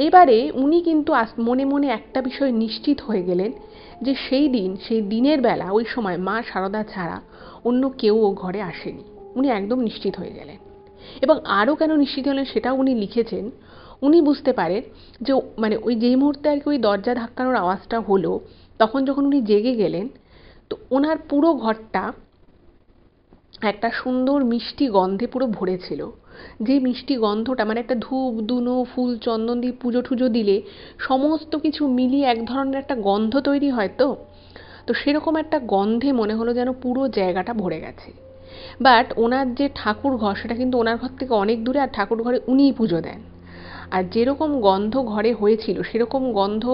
এবারে উনি কিন্তু মনে মনে একটা বিষয় নিশ্চিত হয়ে গেলেন যে সেই দিনের বেলা ওই সময় মা শারদা ছাড়া অন্য কেউ ও ঘরে আসেনি। উনি একদম নিশ্চিত হয়ে গেলেন। এবং আরও কেন নিশ্চিত হলেন সেটাও উনি লিখেছেন। উনি বুঝতে পারেন যে মানে ওই যেই মুহূর্তে আর কি ওই দরজা ধাক্কানোর আওয়াজটা হলো, তখন যখন উনি জেগে গেলেন, তো ওনার পুরো ঘরটা একটা সুন্দর মিষ্টি গন্ধে পুরো ভরে ছিল। যে মিষ্টি গন্ধটা, মানে একটা ধূপ ধুনো ফুল চন্দন দিয়ে পুজো টুজো দিলে সমস্ত কিছু মিলিয়ে এক ধরনের একটা গন্ধ তৈরি হয়, তো তো সেরকম একটা গন্ধে মনে হলো যেন পুরো জায়গাটা ভরে গেছে। বাট ওনার যে ঠাকুর ঘর সেটা কিন্তু ওনার ঘর থেকে অনেক দূরে, আর ঠাকুর ঘরে উনিই পুজো দেন। আর যেরকম গন্ধ ঘরে হয়েছিল সেরকম গন্ধ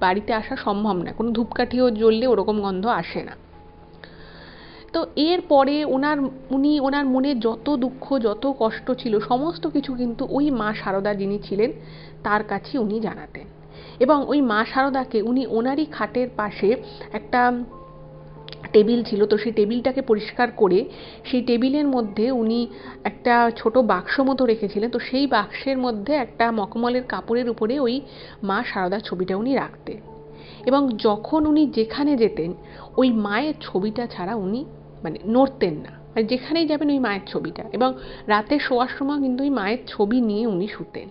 বাড়িতে আসা সম্ভব না, কোনো ধূপকাঠিও জ্বললে ওরকম গন্ধ আসে না। তো এরপরে উনি ওনার মনে যত দুঃখ যত কষ্ট ছিল সমস্ত কিছু কিন্তু ওই মা শারদা যিনি ছিলেন তার কাছে উনি জানাতেন। এবং ওই মা শারদাকে উনি ওনারই খাটের পাশে একটা টেবিল ছিল, তো সেই টেবিলটাকে পরিষ্কার করে সেই টেবিলের মধ্যে উনি একটা ছোট বাক্স মতো রেখেছিলেন। তো সেই বাক্সের মধ্যে একটা মখমলের কাপড়ের উপরে ওই মা শারদার ছবিটা উনি রাখতেন। এবং যখন উনি যেখানে যেতেন ওই মায়ের ছবিটা ছাড়া উনি মানে নড়তেন না, মানে যেখানেই যাবেন ওই মায়ের ছবিটা, এবং রাতে শোয়ার সময় কিন্তু ওই মায়ের ছবি নিয়ে উনি শুতেন।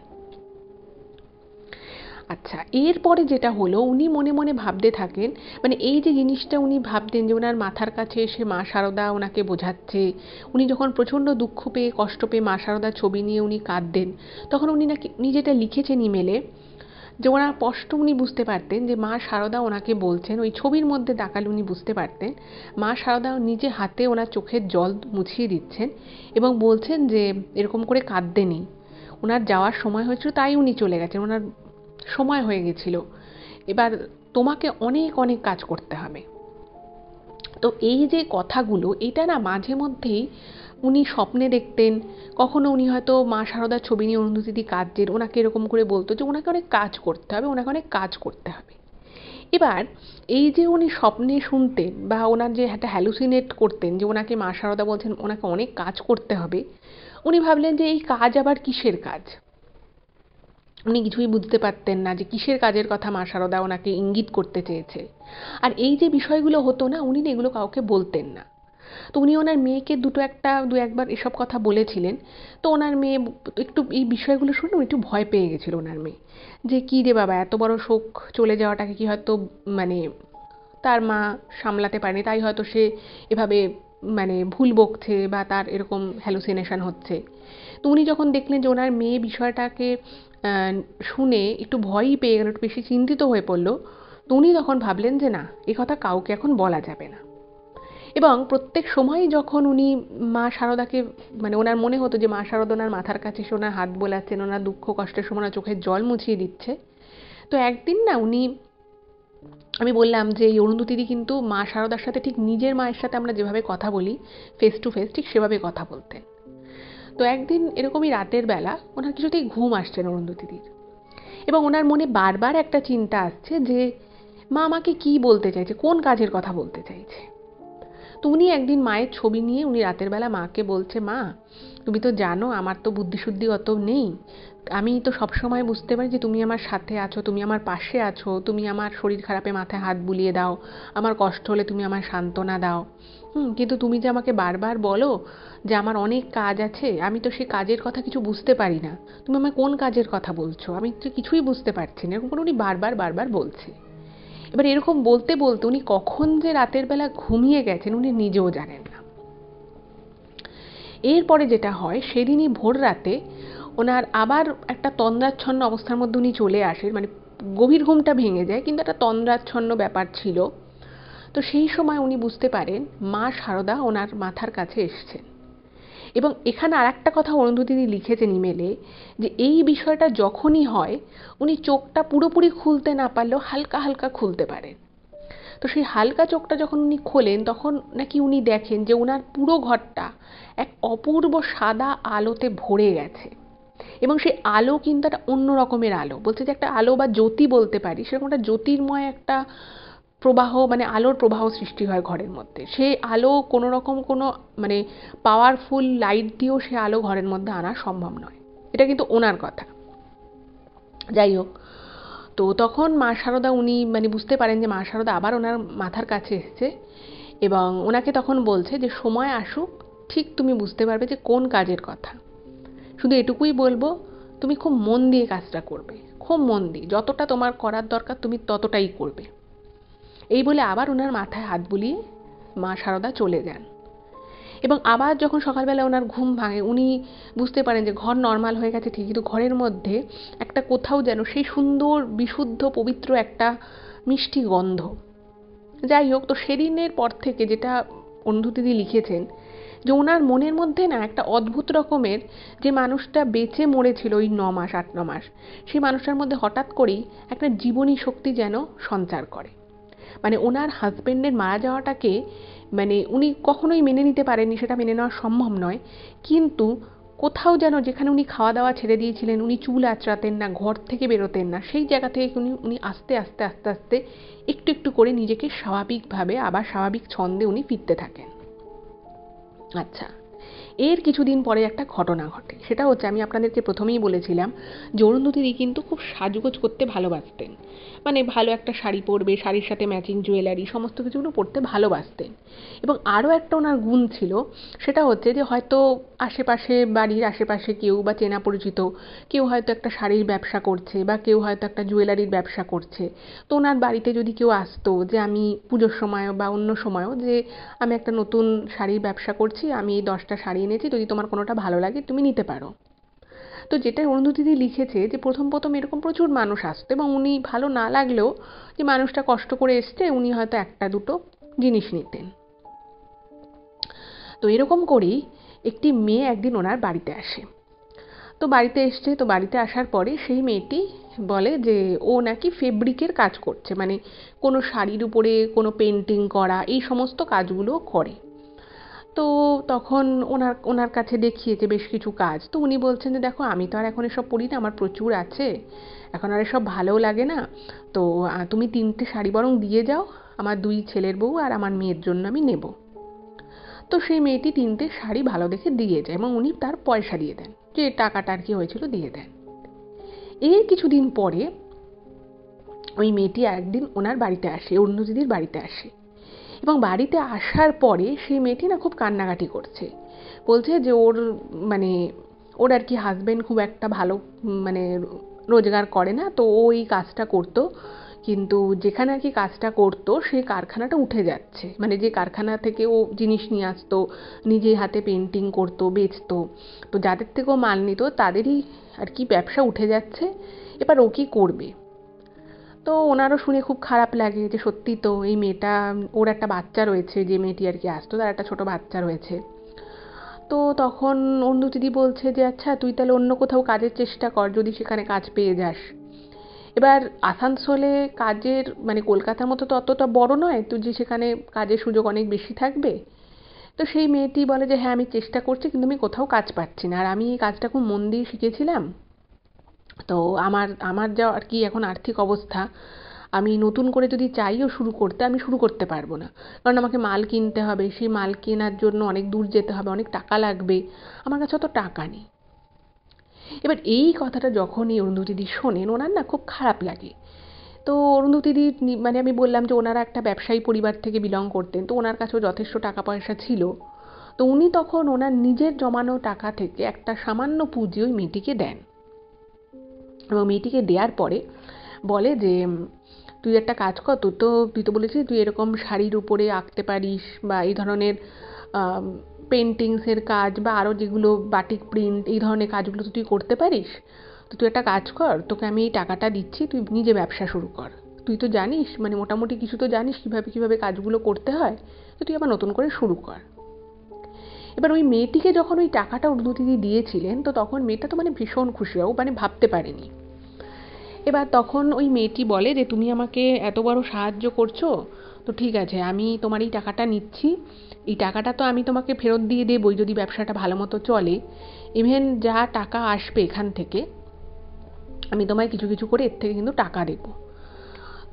আচ্ছা, এরপরে যেটা হলো, উনি মনে মনে ভাবতে থাকেন, মানে এই যে জিনিসটা উনি ভাবতেন যে ওনার মাথার কাছে এসে মা শারদা ওনাকে বোঝাচ্ছে, উনি যখন প্রচণ্ড দুঃখ পেয়ে কষ্ট পেয়ে মা শারদার ছবি নিয়ে উনি কাঁদতেন, তখন উনি যেটা লিখেছেন ইমেলে, যে ওনার স্পষ্ট উনি বুঝতে পারতেন যে মা শারদা ওনাকে বলছেন, ওই ছবির মধ্যে তাকালে উনি বুঝতে পারতেন মা শারদা নিজে হাতে ওনার চোখের জল মুছিয়ে দিচ্ছেন এবং বলছেন যে এরকম করে কাঁদতে নেই, ওনার যাওয়ার সময় হয়েছিল তাই উনি চলে গেছেন, ওনার সময় হয়ে গেছিল। এবার তোমাকে অনেক অনেক কাজ করতে হবে। তো এই যে কথাগুলো, এটা না মাঝে মধ্যেই উনি স্বপ্নে দেখতেন। কখনো উনি হয়তো মা সারদার ছবি নিয়ে অরুন্ধতী কাজের ওনাকে এরকম করে বলতো যে ওনাকে অনেক কাজ করতে হবে, ওনাকে অনেক কাজ করতে হবে। এবার এই যে উনি স্বপ্নে শুনতেন বা ওনার যে একটা হ্যালুসিনেট করতেন যে ওনাকে মা সারদা বলছেন ওনাকে অনেক কাজ করতে হবে, উনি ভাবলেন যে এই কাজ আবার কিসের কাজ। উনি কিছুই বুঝতে পারতেন না যে কিসের কাজের কথা মা সারদা ওনাকে ইঙ্গিত করতে চেয়েছে। আর এই যে বিষয়গুলো হতো না, উনি না এগুলো কাউকে বলতেন না। তো উনি ওনার মেয়েকে দু একবার এসব কথা বলেছিলেন। তো ওনার মেয়ে একটু এই বিষয়গুলো শুনে একটু ভয় পেয়ে গেছিল ওনার মেয়ে, যে কী রে বাবা, এত বড় শোক চলে যাওয়াটাকে কি হয়তো মানে তার মা সামলাতে পারেনি, তাই হয়তো সে এভাবে ভুল বকছে বা তার এরকম হ্যালুসিনেশন হচ্ছে। তো উনি যখন দেখলেন যে ওনার মেয়ে বিষয়টাকে শুনে একটু ভয়ই পেয়ে গেল, একটু বেশি চিন্তিত হয়ে পড়লো, তো উনি তখন ভাবলেন যে না, এ কথা কাউকে এখন বলা যাবে না। এবং প্রত্যেক সময়ই যখন উনি মা সারদাকে ওনার মনে হতো যে মা সারদা ওনার মাথার কাছে এসে ওনার হাত বোলাচ্ছেন, ওনার দুঃখ কষ্টের সময় ওনার চোখের জল মুছিয়ে দিচ্ছে। তো একদিন না উনি, আমি বললাম যে এই অরুন্ধতিদি কিন্তু মা সারদার সাথে ঠিক নিজের মায়ের সাথে আমরা যেভাবে কথা বলি ফেস টু ফেস, ঠিক সেভাবে কথা বলতেন। তো একদিন এরকমই রাতের বেলা ওনার কিছুতেই ঘুম আসছে না অরুন্ধতিদির, এবং ওনার মনে বারবার একটা চিন্তা আসছে যে মা আমাকে কি বলতে চাইছে, কোন কাজের কথা বলতে চাইছে। তো উনি একদিন মায়ের ছবি নিয়ে উনি রাতের বেলা মাকে বলছে, মা তুমি তো জানো আমার তো বুদ্ধিশুদ্ধি অত নেই, আমি তো সবসময় বুঝতে পারি যে তুমি আমার সাথে আছো, তুমি আমার পাশে আছো, তুমি আমার শরীর খারাপে মাথায় হাত বুলিয়ে দাও, আমার কষ্ট হলে তুমি আমার সান্ত্বনা দাও, কিন্তু তুমি যে আমাকে বারবার বলো যে আমার অনেক কাজ আছে, আমি তো সেই কাজের কথা কিছু বুঝতে পারি না, তুমি আমায় কোন কাজের কথা বলছো, আমি তো কিছুই বুঝতে পারছি না, এরকম করে উনি বারবার বারবার বলছে। এবার এরকম বলতে বলতে উনি কখন যে রাতের বেলা ঘুমিয়ে গেছেন উনি নিজেও জানেন না। এরপরে যেটা হয়, সেদিনই ভোর রাতে ওনার আবার একটা তন্দ্রাচ্ছন্ন অবস্থার মধ্যে উনি চলে আসেন, গভীর ঘুমটা ভেঙে যায় কিন্তু একটা তন্দ্রাচ্ছন্ন ব্যাপার ছিল। তো সেই সময় উনি বুঝতে পারেন মা সারদা ওনার মাথার কাছে এসছেন। এবং এখানে আর একটা কথা অরুন্ধতিদি লিখেছেন ইমেলে, যে এই বিষয়টা যখনই হয় উনি চোখটা পুরোপুরি খুলতে না পারলেও হালকা হালকা খুলতে পারেন। তো সেই হালকা চোখটা যখন উনি খোলেন তখন নাকি উনি দেখেন যে ওনার পুরো ঘরটা এক অপূর্ব সাদা আলোতে ভরে গেছে, এবং সেই আলো কিন্তু একটা অন্য রকমের আলো, বলছে যে একটা আলো বা জ্যোতি বলতে পারি, সেরকম একটা জ্যোতির্ময় একটা প্রবাহ, আলোর প্রবাহ সৃষ্টি হয় ঘরের মধ্যে। সে আলো কোনো রকম কোনো পাওয়ারফুল লাইট দিয়েও সে আলো ঘরের মধ্যে আনা সম্ভব নয়, এটা কিন্তু ওনার কথা। যাই হোক, তো তখন মা সারদা উনি বুঝতে পারেন যে মা সারদা আবার ওনার মাথার কাছে এসছে, এবং ওনাকে তখন বলছে যে সময় আসুক ঠিক তুমি বুঝতে পারবে যে কোন কাজের কথা, শুধু এটুকুই বলবো তুমি খুব মন দিয়ে কাজটা করবে, খুব মন দিয়ে, যতটা তোমার করার দরকার তুমি ততটাই করবে। এই বলে আবার ওনার মাথায় হাত বুলিয়ে মা সারদা চলে যান। এবং আবার যখন সকালবেলা ওনার ঘুম ভাঙে উনি বুঝতে পারেন যে ঘর নর্মাল হয়ে গেছে ঠিক, কিন্তু ঘরের মধ্যে একটা কোথাও যেন সেই সুন্দর বিশুদ্ধ পবিত্র একটা মিষ্টি গন্ধ। যাই হোক, তো সেদিনের পর থেকে যেটা অরুন্ধতিদি লিখেছেন যে ওনার মনের মধ্যে না একটা অদ্ভুত রকমের, যে মানুষটা বেঁচে মরেছিল ওই 9 মাস 8-9 মাস, সেই মানুষটার মধ্যে হঠাৎ করেই একটা জীবনী শক্তি যেন সঞ্চার করে। ওনার হাজবেন্ডের মারা যাওয়াটাকে উনি কখনোই মেনে নিতে পারেননি, সেটা মেনে নেওয়া সম্ভব নয়, কিন্তু কোথাও যেন যেখানে উনি খাওয়া দাওয়া ছেড়ে দিয়েছিলেন, উনি চুল আঁচড়াতেন না, ঘর থেকে বেরোতেন না, সেই জায়গা থেকে উনি আস্তে আস্তে আস্তে আস্তে একটু একটু করে নিজেকে স্বাভাবিকভাবে আবার স্বাভাবিক ছন্দে উনি ফিরতে থাকেন। আচ্ছা, এর কিছুদিন পরে একটা ঘটনা ঘটে, সেটা হচ্ছে আমি আপনাদেরকে প্রথমেই বলেছিলাম যে অরুন্ধতিদি কিন্তু খুব সাজগোজ করতে ভালোবাসতেন, ভালো একটা শাড়ি পরবে, শাড়ির সাথে ম্যাচিং জুয়েলারি সমস্ত কিছুগুলো পরতে ভালোবাসতেন। এবং আরও একটা ওনার গুণ ছিল, সেটা হচ্ছে যে হয়তো আশেপাশে বাড়ির আশেপাশে কেউ বা চেনা পরিচিত কেউ হয়তো একটা শাড়ির ব্যবসা করছে বা কেউ হয়তো একটা জুয়েলারির ব্যবসা করছে, তো ওনার বাড়িতে যদি কেউ আসতো যে আমি পুজোর সময় বা অন্য সময়ও, যে আমি একটা নতুন শাড়ির ব্যবসা করছি, আমি এই 10টা শাড়ি এনেছি, যদি তোমার কোনোটা ভালো লাগে তুমি নিতে পারো। তো যেটা অরুন্ধতিদি লিখেছে যে প্রথম প্রথম এরকম প্রচুর মানুষ আসতো, এবং উনি ভালো না লাগলেও যে মানুষটা কষ্ট করে এসছে উনি হয়তো একটা দুটো জিনিস নিতেন। তো এরকম করেই একটি মেয়ে একদিন ওনার বাড়িতে আসে। তো বাড়িতে এসছে, তো বাড়িতে আসার পরে সেই মেয়েটি বলে যে ও নাকি ফেব্রিকের কাজ করছে, মানে কোনো শাড়ির উপরে কোনো পেন্টিং করা, এই সমস্ত কাজগুলো করে। তো তখন ওনার ওনার কাছে দেখিয়েছে বেশ কিছু কাজ। তো উনি বলছেন যে দেখো আমি তো আর এখন এসব পরি না, আমার প্রচুর আছে, এখন আর এসব ভালোও লাগে না। তো তুমি 3টে শাড়ি বরং দিয়ে যাও, আমার 2 ছেলের বউ আর আমার মেয়ের জন্য আমি নেব। তো সেই মেয়েটি 3টে শাড়ি ভালো দেখে দিয়ে যায় এবং উনি তার পয়সা দিয়ে দেন, যে টাকাটা আর কি হয়েছিল দিয়ে দেন। এর কিছুদিন পরে ওই মেয়েটি একদিন ওনার বাড়িতে আসে, অরুন্ধতিদির বাড়িতে আসে, এবং বাড়িতে আসার পরে সেই মেয়েটি না খুব কান্নাকাটি করছে। বলছে যে ওর মানে ওর আর কি হাজবেন্ড খুব একটা ভালো মানে রোজগার করে না, তো ও এই কাজটা করতো, কিন্তু যেখানে আর কি কাজটা করতো সেই কারখানাটা উঠে যাচ্ছে, মানে যে কারখানা থেকে ও জিনিস নিয়ে আসতো, নিজে হাতে পেন্টিং করতো, বেচতো, তো যাদের থেকে ও মাল নিত তাদেরই আর কি ব্যবসা উঠে যাচ্ছে। এবার ও কি করবে? তো ওনারও শুনে খুব খারাপ লাগে যে সত্যি তো এই মেয়েটা, ওর একটা বাচ্চা রয়েছে, যে মেয়েটি আর কি আসতো তার একটা ছোট বাচ্চা রয়েছে। তো তখন অরুন্ধতিদি বলছে যে আচ্ছা তুই তাহলে অন্য কোথাও কাজের চেষ্টা কর, যদি সেখানে কাজ পেয়ে যাস। এবার আসানসোলে কাজের মানে কলকাতার মতো তো অতটা বড় নয় তো যে সেখানে কাজের সুযোগ অনেক বেশি থাকবে। তো সেই মেয়েটি বলে যে হ্যাঁ আমি চেষ্টা করছি, কিন্তু আমি কোথাও কাজ পাচ্ছি না, আর আমি এই কাজটা খুব মন দিয়ে শিখেছিলাম। তো আমার আমার যা আর কি এখন আর্থিক অবস্থা, আমি নতুন করে যদি চাইও শুরু করতে, আমি শুরু করতে পারবো না, কারণ আমাকে মাল কিনতে হবে, সেই মাল কেনার জন্য অনেক দূর যেতে হবে, অনেক টাকা লাগবে, আমার কাছে অত টাকা নেই। এবার এই কথাটা যখনই অরুন্ধতিদি শোনেন ওনার না খুব খারাপ লাগে। তো অরুন্ধতিদি মানে আমি বললাম যে ওনারা একটা ব্যবসায়ী পরিবার থেকে বিলং করতেন, তো ওনার কাছেও যথেষ্ট টাকা পয়সা ছিল। তো উনি তখন ওনার নিজের জমানো টাকা থেকে একটা সামান্য পুঁজি ওই মেয়েটিকে দেন, এবং মেয়েটিকে দেওয়ার পরে বলে যে তুই একটা কাজ কর, তুই তো বলেছিস তুই এরকম শাড়ির উপরে আঁকতে পারিস বা এই ধরনের পেন্টিংসের কাজ বা আরও যেগুলো বাটিক প্রিন্ট এই ধরনের কাজগুলো তো তুই করতে পারিস, তো তুই একটা কাজ কর, তোকে আমি এই টাকাটা দিচ্ছি, তুই নিজে ব্যবসা শুরু কর, তুই তো জানিস মানে মোটামুটি কিছু তো জানিস কীভাবে কীভাবে কাজগুলো করতে হয়, তো তুই আবার নতুন করে শুরু কর। এবার ওই মেয়েটিকে যখন ওই টাকাটা অরুন্ধতিদি দিয়েছিলেন, তো তখন মেয়েটা তো মানে ভীষণ খুশি হয়, ও মানে ভাবতে পারেনি। এবার তখন ওই মেয়েটি বলে যে তুমি আমাকে এত বড় সাহায্য করছো, তো ঠিক আছে আমি তোমার এই টাকাটা নিচ্ছি, এই টাকাটা তো আমি তোমাকে ফেরত দিয়ে দেবই যদি ব্যবসাটা ভালো মতো চলে, ইভেন যা টাকা আসবে এখান থেকে আমি তোমায় কিছু কিছু করে এর থেকে কিন্তু টাকা দেবো।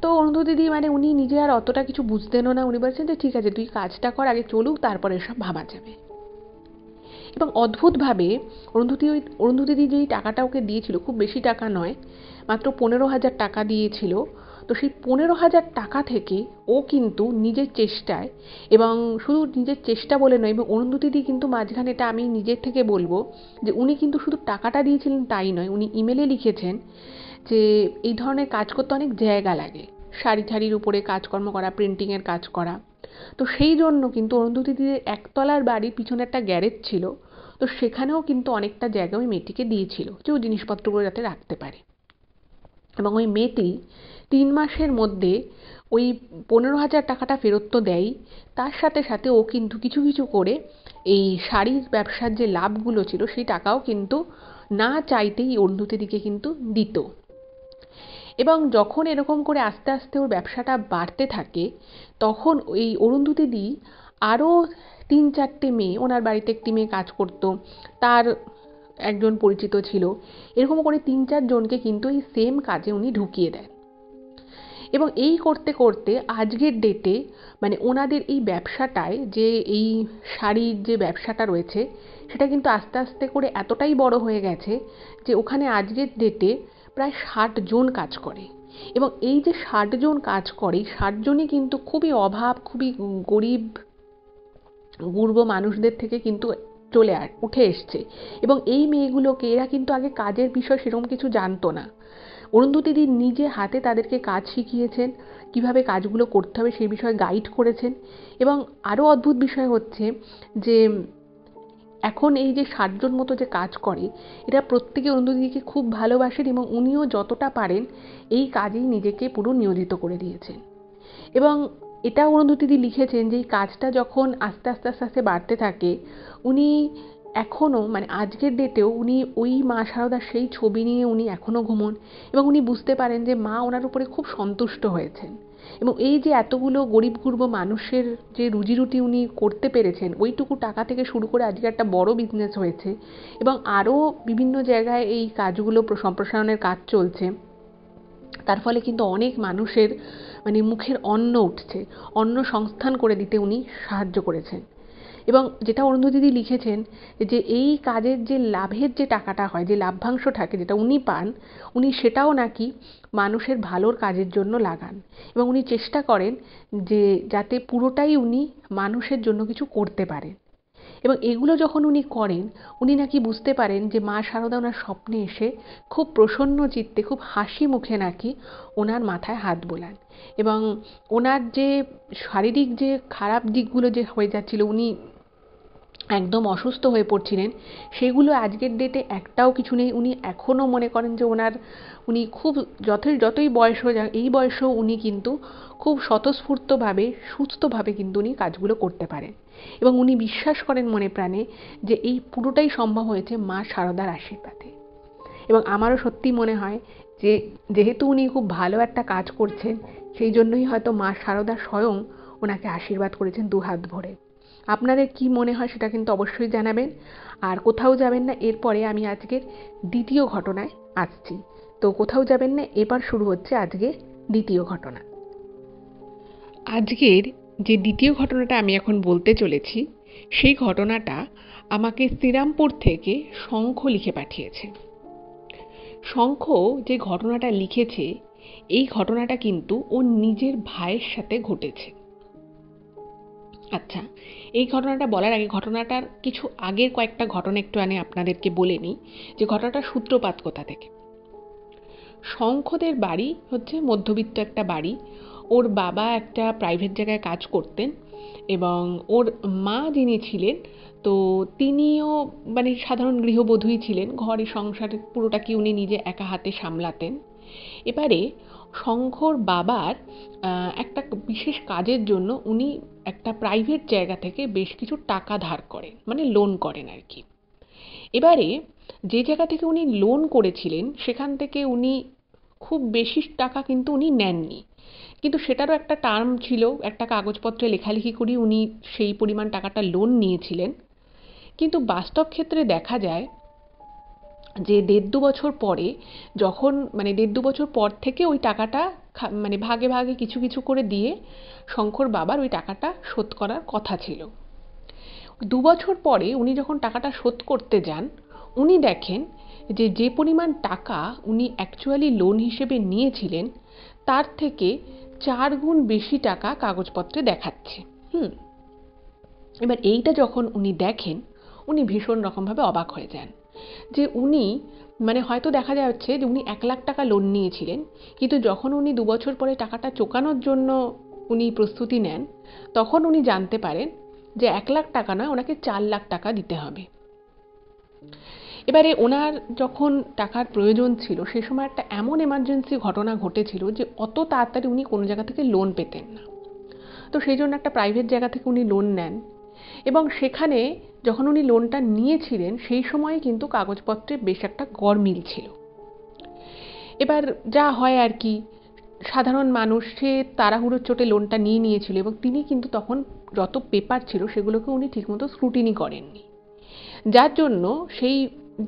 তো অরুন্ধতিদি মানে উনি নিজে আর অতটা কিছু বুঝতেনও না, উনি বলছেন যে ঠিক আছে তুই কাজটা কর, আগে চলুক তারপরে এসব ভাবা যাবে। এবং অদ্ভুতভাবে অরুন্ধতিদি যেই টাকাটা ওকে দিয়েছিল, খুব বেশি টাকা নয়, মাত্র 15,000 টাকা দিয়েছিল। তো সেই 15,000 টাকা থেকে ও কিন্তু নিজের চেষ্টায়, এবং শুধু নিজের চেষ্টা বলে নয়, এবং অরুন্ধতিদি কিন্তু মাঝখানে, এটা আমি নিজের থেকে বলবো যে উনি কিন্তু শুধু টাকাটা দিয়েছিলেন তাই নয়, উনি ইমেলে লিখেছেন যে এই ধরনের কাজ করতে অনেক জায়গা লাগে, শাড়ি ঠাড়ির উপরে কাজকর্ম করা, প্রিন্টিংয়ের কাজ করা। তো সেই জন্য কিন্তু অরুন্ধতিদির একতলার বাড়ির পিছনে একটা গ্যারেজ ছিল, তো সেখানেও কিন্তু অনেকটা জায়গা ওই মেয়েটিকে দিয়েছিল যে ও জিনিসপত্রগুলো যাতে রাখতে পারে। এবং ওই মেয়েটি 3 মাসের মধ্যে ওই 15,000 টাকাটা ফেরত তো দেয়ই, তার সাথে সাথে ও কিন্তু কিছু কিছু করে এই শাড়ির ব্যবসার যে লাভগুলো ছিল সেই টাকাও কিন্তু না চাইতেই অরুন্ধতিদিকে কিন্তু দিত। এবং যখন এরকম করে আস্তে আস্তে ওর ব্যবসাটা বাড়তে থাকে, তখন ওই অরুন্ধতিদি আরও 3-4টে মেয়ে, ওনার বাড়িতে একটি মেয়ে কাজ করতো, তার একজন পরিচিত ছিল, এরকম করে 3-4 জনকে কিন্তু এই সেম কাজে উনি ঢুকিয়ে দেন। এবং এই করতে করতে আজকের ডেটে মানে ওনাদের এই ব্যবসাটায়, যে এই শাড়ির যে ব্যবসাটা রয়েছে সেটা কিন্তু আস্তে আস্তে করে এতটাই বড় হয়ে গেছে যে ওখানে আজকের ডেটে প্রায় 60 জন কাজ করে। এবং এই যে 60 জন কাজ করে, 60 জনই কিন্তু খুবই অভাব, খুবই গরিব গুরবো মানুষদের থেকে কিন্তু উঠে এসছে। এবং এই মেয়েগুলোকে, এরা কিন্তু আগে কাজের বিষয় সেরকম কিছু জানতো না, অরুন্ধতিদি নিজে হাতে তাদেরকে কাজ শিখিয়েছেন, কিভাবে কাজগুলো করতে হবে সেই বিষয়ে গাইড করেছেন। এবং আরও অদ্ভুত বিষয় হচ্ছে যে এখন এই যে 60 জন মতো যে কাজ করে, এরা প্রত্যেকে অরুন্ধতিদিকে খুব ভালোবাসেন, এবং উনিও যতটা পারেন এই কাজেই নিজেকে পুরো নিয়োজিত করে দিয়েছেন। এবং এটা অরুন্ধতিদি লিখেছেন যে এই কাজটা যখন আস্তে আস্তে আস্তে আস্তে বাড়তে থাকে, উনি এখনও মানে আজকের ডেটেও উনি ওই মা সারদার সেই ছবি নিয়ে উনি এখনও ঘুমোন এবং উনি বুঝতে পারেন যে মা ওনার উপরে খুব সন্তুষ্ট হয়েছেন এবং এই যে এতগুলো গরিব গুরব মানুষের যে রুজি রুটি উনি করতে পেরেছেন, ওইটুকু টাকা থেকে শুরু করে আজকে একটা বড় বিজনেস হয়েছে এবং আরও বিভিন্ন জায়গায় এই কাজগুলো সম্প্রসারণের কাজ চলছে। তার ফলে কিন্তু অনেক মানুষের মানে মুখের অন্ন উঠছে, অন্ন সংস্থান করে দিতে উনি সাহায্য করেছেন। এবং যেটা অরুন্ধতিদি লিখেছেন যে এই কাজের যে লাভের যে টাকাটা হয়, যে লাভ্যাংশ থাকে যেটা উনি পান, উনি সেটাও নাকি মানুষের ভালোর কাজের জন্য লাগান এবং উনি চেষ্টা করেন যে যাতে পুরোটাই উনি মানুষের জন্য কিছু করতে পারেন। এবং এগুলো যখন উনি করেন, উনি নাকি বুঝতে পারেন যে মা সারদা ওনার স্বপ্নে এসে খুব প্রসন্ন চিত্তে, খুব হাসি মুখে নাকি ওনার মাথায় হাত বোলান এবং ওনার যে শারীরিক যে খারাপ দিকগুলো যে হয়ে যাচ্ছিল, উনি একদম অসুস্থ হয়ে পড়ছিলেন, সেগুলো আজকের ডেটে একটাও কিছু নেই। উনি এখনও মনে করেন যে উনি খুব যতই বয়স হয়ে যাক, এই বয়সেও উনি কিন্তু খুব স্বতঃস্ফূর্তভাবে সুস্থভাবে কিন্তু উনি কাজগুলো করতে পারেন এবং উনি বিশ্বাস করেন মনে প্রাণে যে এই পুরোটাই সম্ভব হয়েছে মা সারদার আশীর্বাদে। এবং আমারও সত্যি মনে হয় যে যেহেতু উনি খুব ভালো একটা কাজ করছেন, সেই জন্যই হয়তো মা সারদা স্বয়ং ওনাকে আশীর্বাদ করেছেন দুহাত ভরে। আপনাদের কি মনে হয় সেটা কিন্তু অবশ্যই জানাবেন। আর কোথাও যাবেন না, এরপরে আমি আজকের দ্বিতীয় ঘটনায় আসছি। তো কোথাও যাবেন না, এবার শুরু হচ্ছে আজকে দ্বিতীয় ঘটনা। আজকের যে দ্বিতীয় ঘটনাটা আমি এখন বলতে চলেছি, সেই ঘটনাটা আমাকে শ্রীরামপুর থেকে শঙ্খ লিখে পাঠিয়েছে। শঙ্খ যে ঘটনাটা লিখেছে, এই ঘটনাটা কিন্তু ওর নিজের ভাইয়ের সাথে ঘটেছে। আচ্ছা, এই ঘটনাটা বলার আগে ঘটনাটার কিছু আগের কয়েকটা ঘটনা একটু আমি আপনাদেরকে বলে নিই যে ঘটনাটার সূত্রপাত কোথা থেকে। শঙ্খদের বাড়ি হচ্ছে মধ্যবিত্ত একটা বাড়ি। ওর বাবা একটা প্রাইভেট জায়গায় কাজ করতেন এবং ওর মা যিনি ছিলেন, তো তিনিও মানে সাধারণ গৃহবধূই ছিলেন, ঘরে সংসারের পুরোটাকে উনি নিজে একা হাতে সামলাতেন। এবারে শঙ্খর বাবার একটা বিশেষ কাজের জন্য উনি একটা প্রাইভেট জায়গা থেকে বেশ কিছু টাকা ধার করেন, মানে লোন করেন আর কি। এবারে যে জায়গা থেকে উনি লোন করেছিলেন সেখান থেকে উনি খুব বেশি টাকা কিন্তু উনি নেননি, কিন্তু সেটারও একটা টার্ম ছিল, একটা কাগজপত্রে লেখালেখি করে উনি সেই পরিমাণ টাকাটা লোন নিয়েছিলেন। কিন্তু বাস্তব ক্ষেত্রে দেখা যায় যে 1.5-2 বছর পরে, যখন মানে 1.5-2 বছর পর থেকে ওই টাকাটা মানে ভাগে ভাগে কিছু কিছু করে দিয়ে শঙ্কর বাবার ওই টাকাটা শোধ করার কথা ছিল। 2 বছর পরে উনি যখন টাকাটা শোধ করতে যান, উনি দেখেন যে যে পরিমাণ টাকা উনি অ্যাকচুয়ালি লোন হিসেবে নিয়েছিলেন তার থেকে 4 গুণ বেশি টাকা কাগজপত্রে দেখাচ্ছে। এবার এইটা যখন উনি দেখেন, উনি ভীষণ রকমভাবে অবাক হয়ে যান যে উনি মানে হয়তো দেখা যাচ্ছে যে উনি 1 লাখ টাকা লোন নিয়েছিলেন, কিন্তু যখন উনি 2 বছর পরে টাকাটা চোকানোর জন্য উনি প্রস্তুতি নেন, তখন উনি জানতে পারেন যে 1 লাখ টাকা নয়, ওনাকে 4 লাখ টাকা দিতে হবে। এবারে ওনার যখন টাকার প্রয়োজন ছিল, সে সময় একটা এমন এমার্জেন্সি ঘটনা ঘটেছিল যে অত তাড়াতাড়ি উনি কোনো জায়গা থেকে লোন পেতেন না। তো সেই জন্য একটা প্রাইভেট জায়গা থেকে উনি লোন নেন এবং সেখানে যখন উনি লোনটা নিয়েছিলেন সেই সময়ে কিন্তু কাগজপত্রে বেশ একটা গরমিল ছিল। এবার যা হয় আর কি, সাধারণ মানুষ সে তাড়াহুড়োর চোটে লোনটা নিয়েছিল এবং তিনি কিন্তু তখন যত পেপার ছিল সেগুলোকে উনি ঠিকমতো স্ক্রুটিনি করেননি, যার জন্য সেই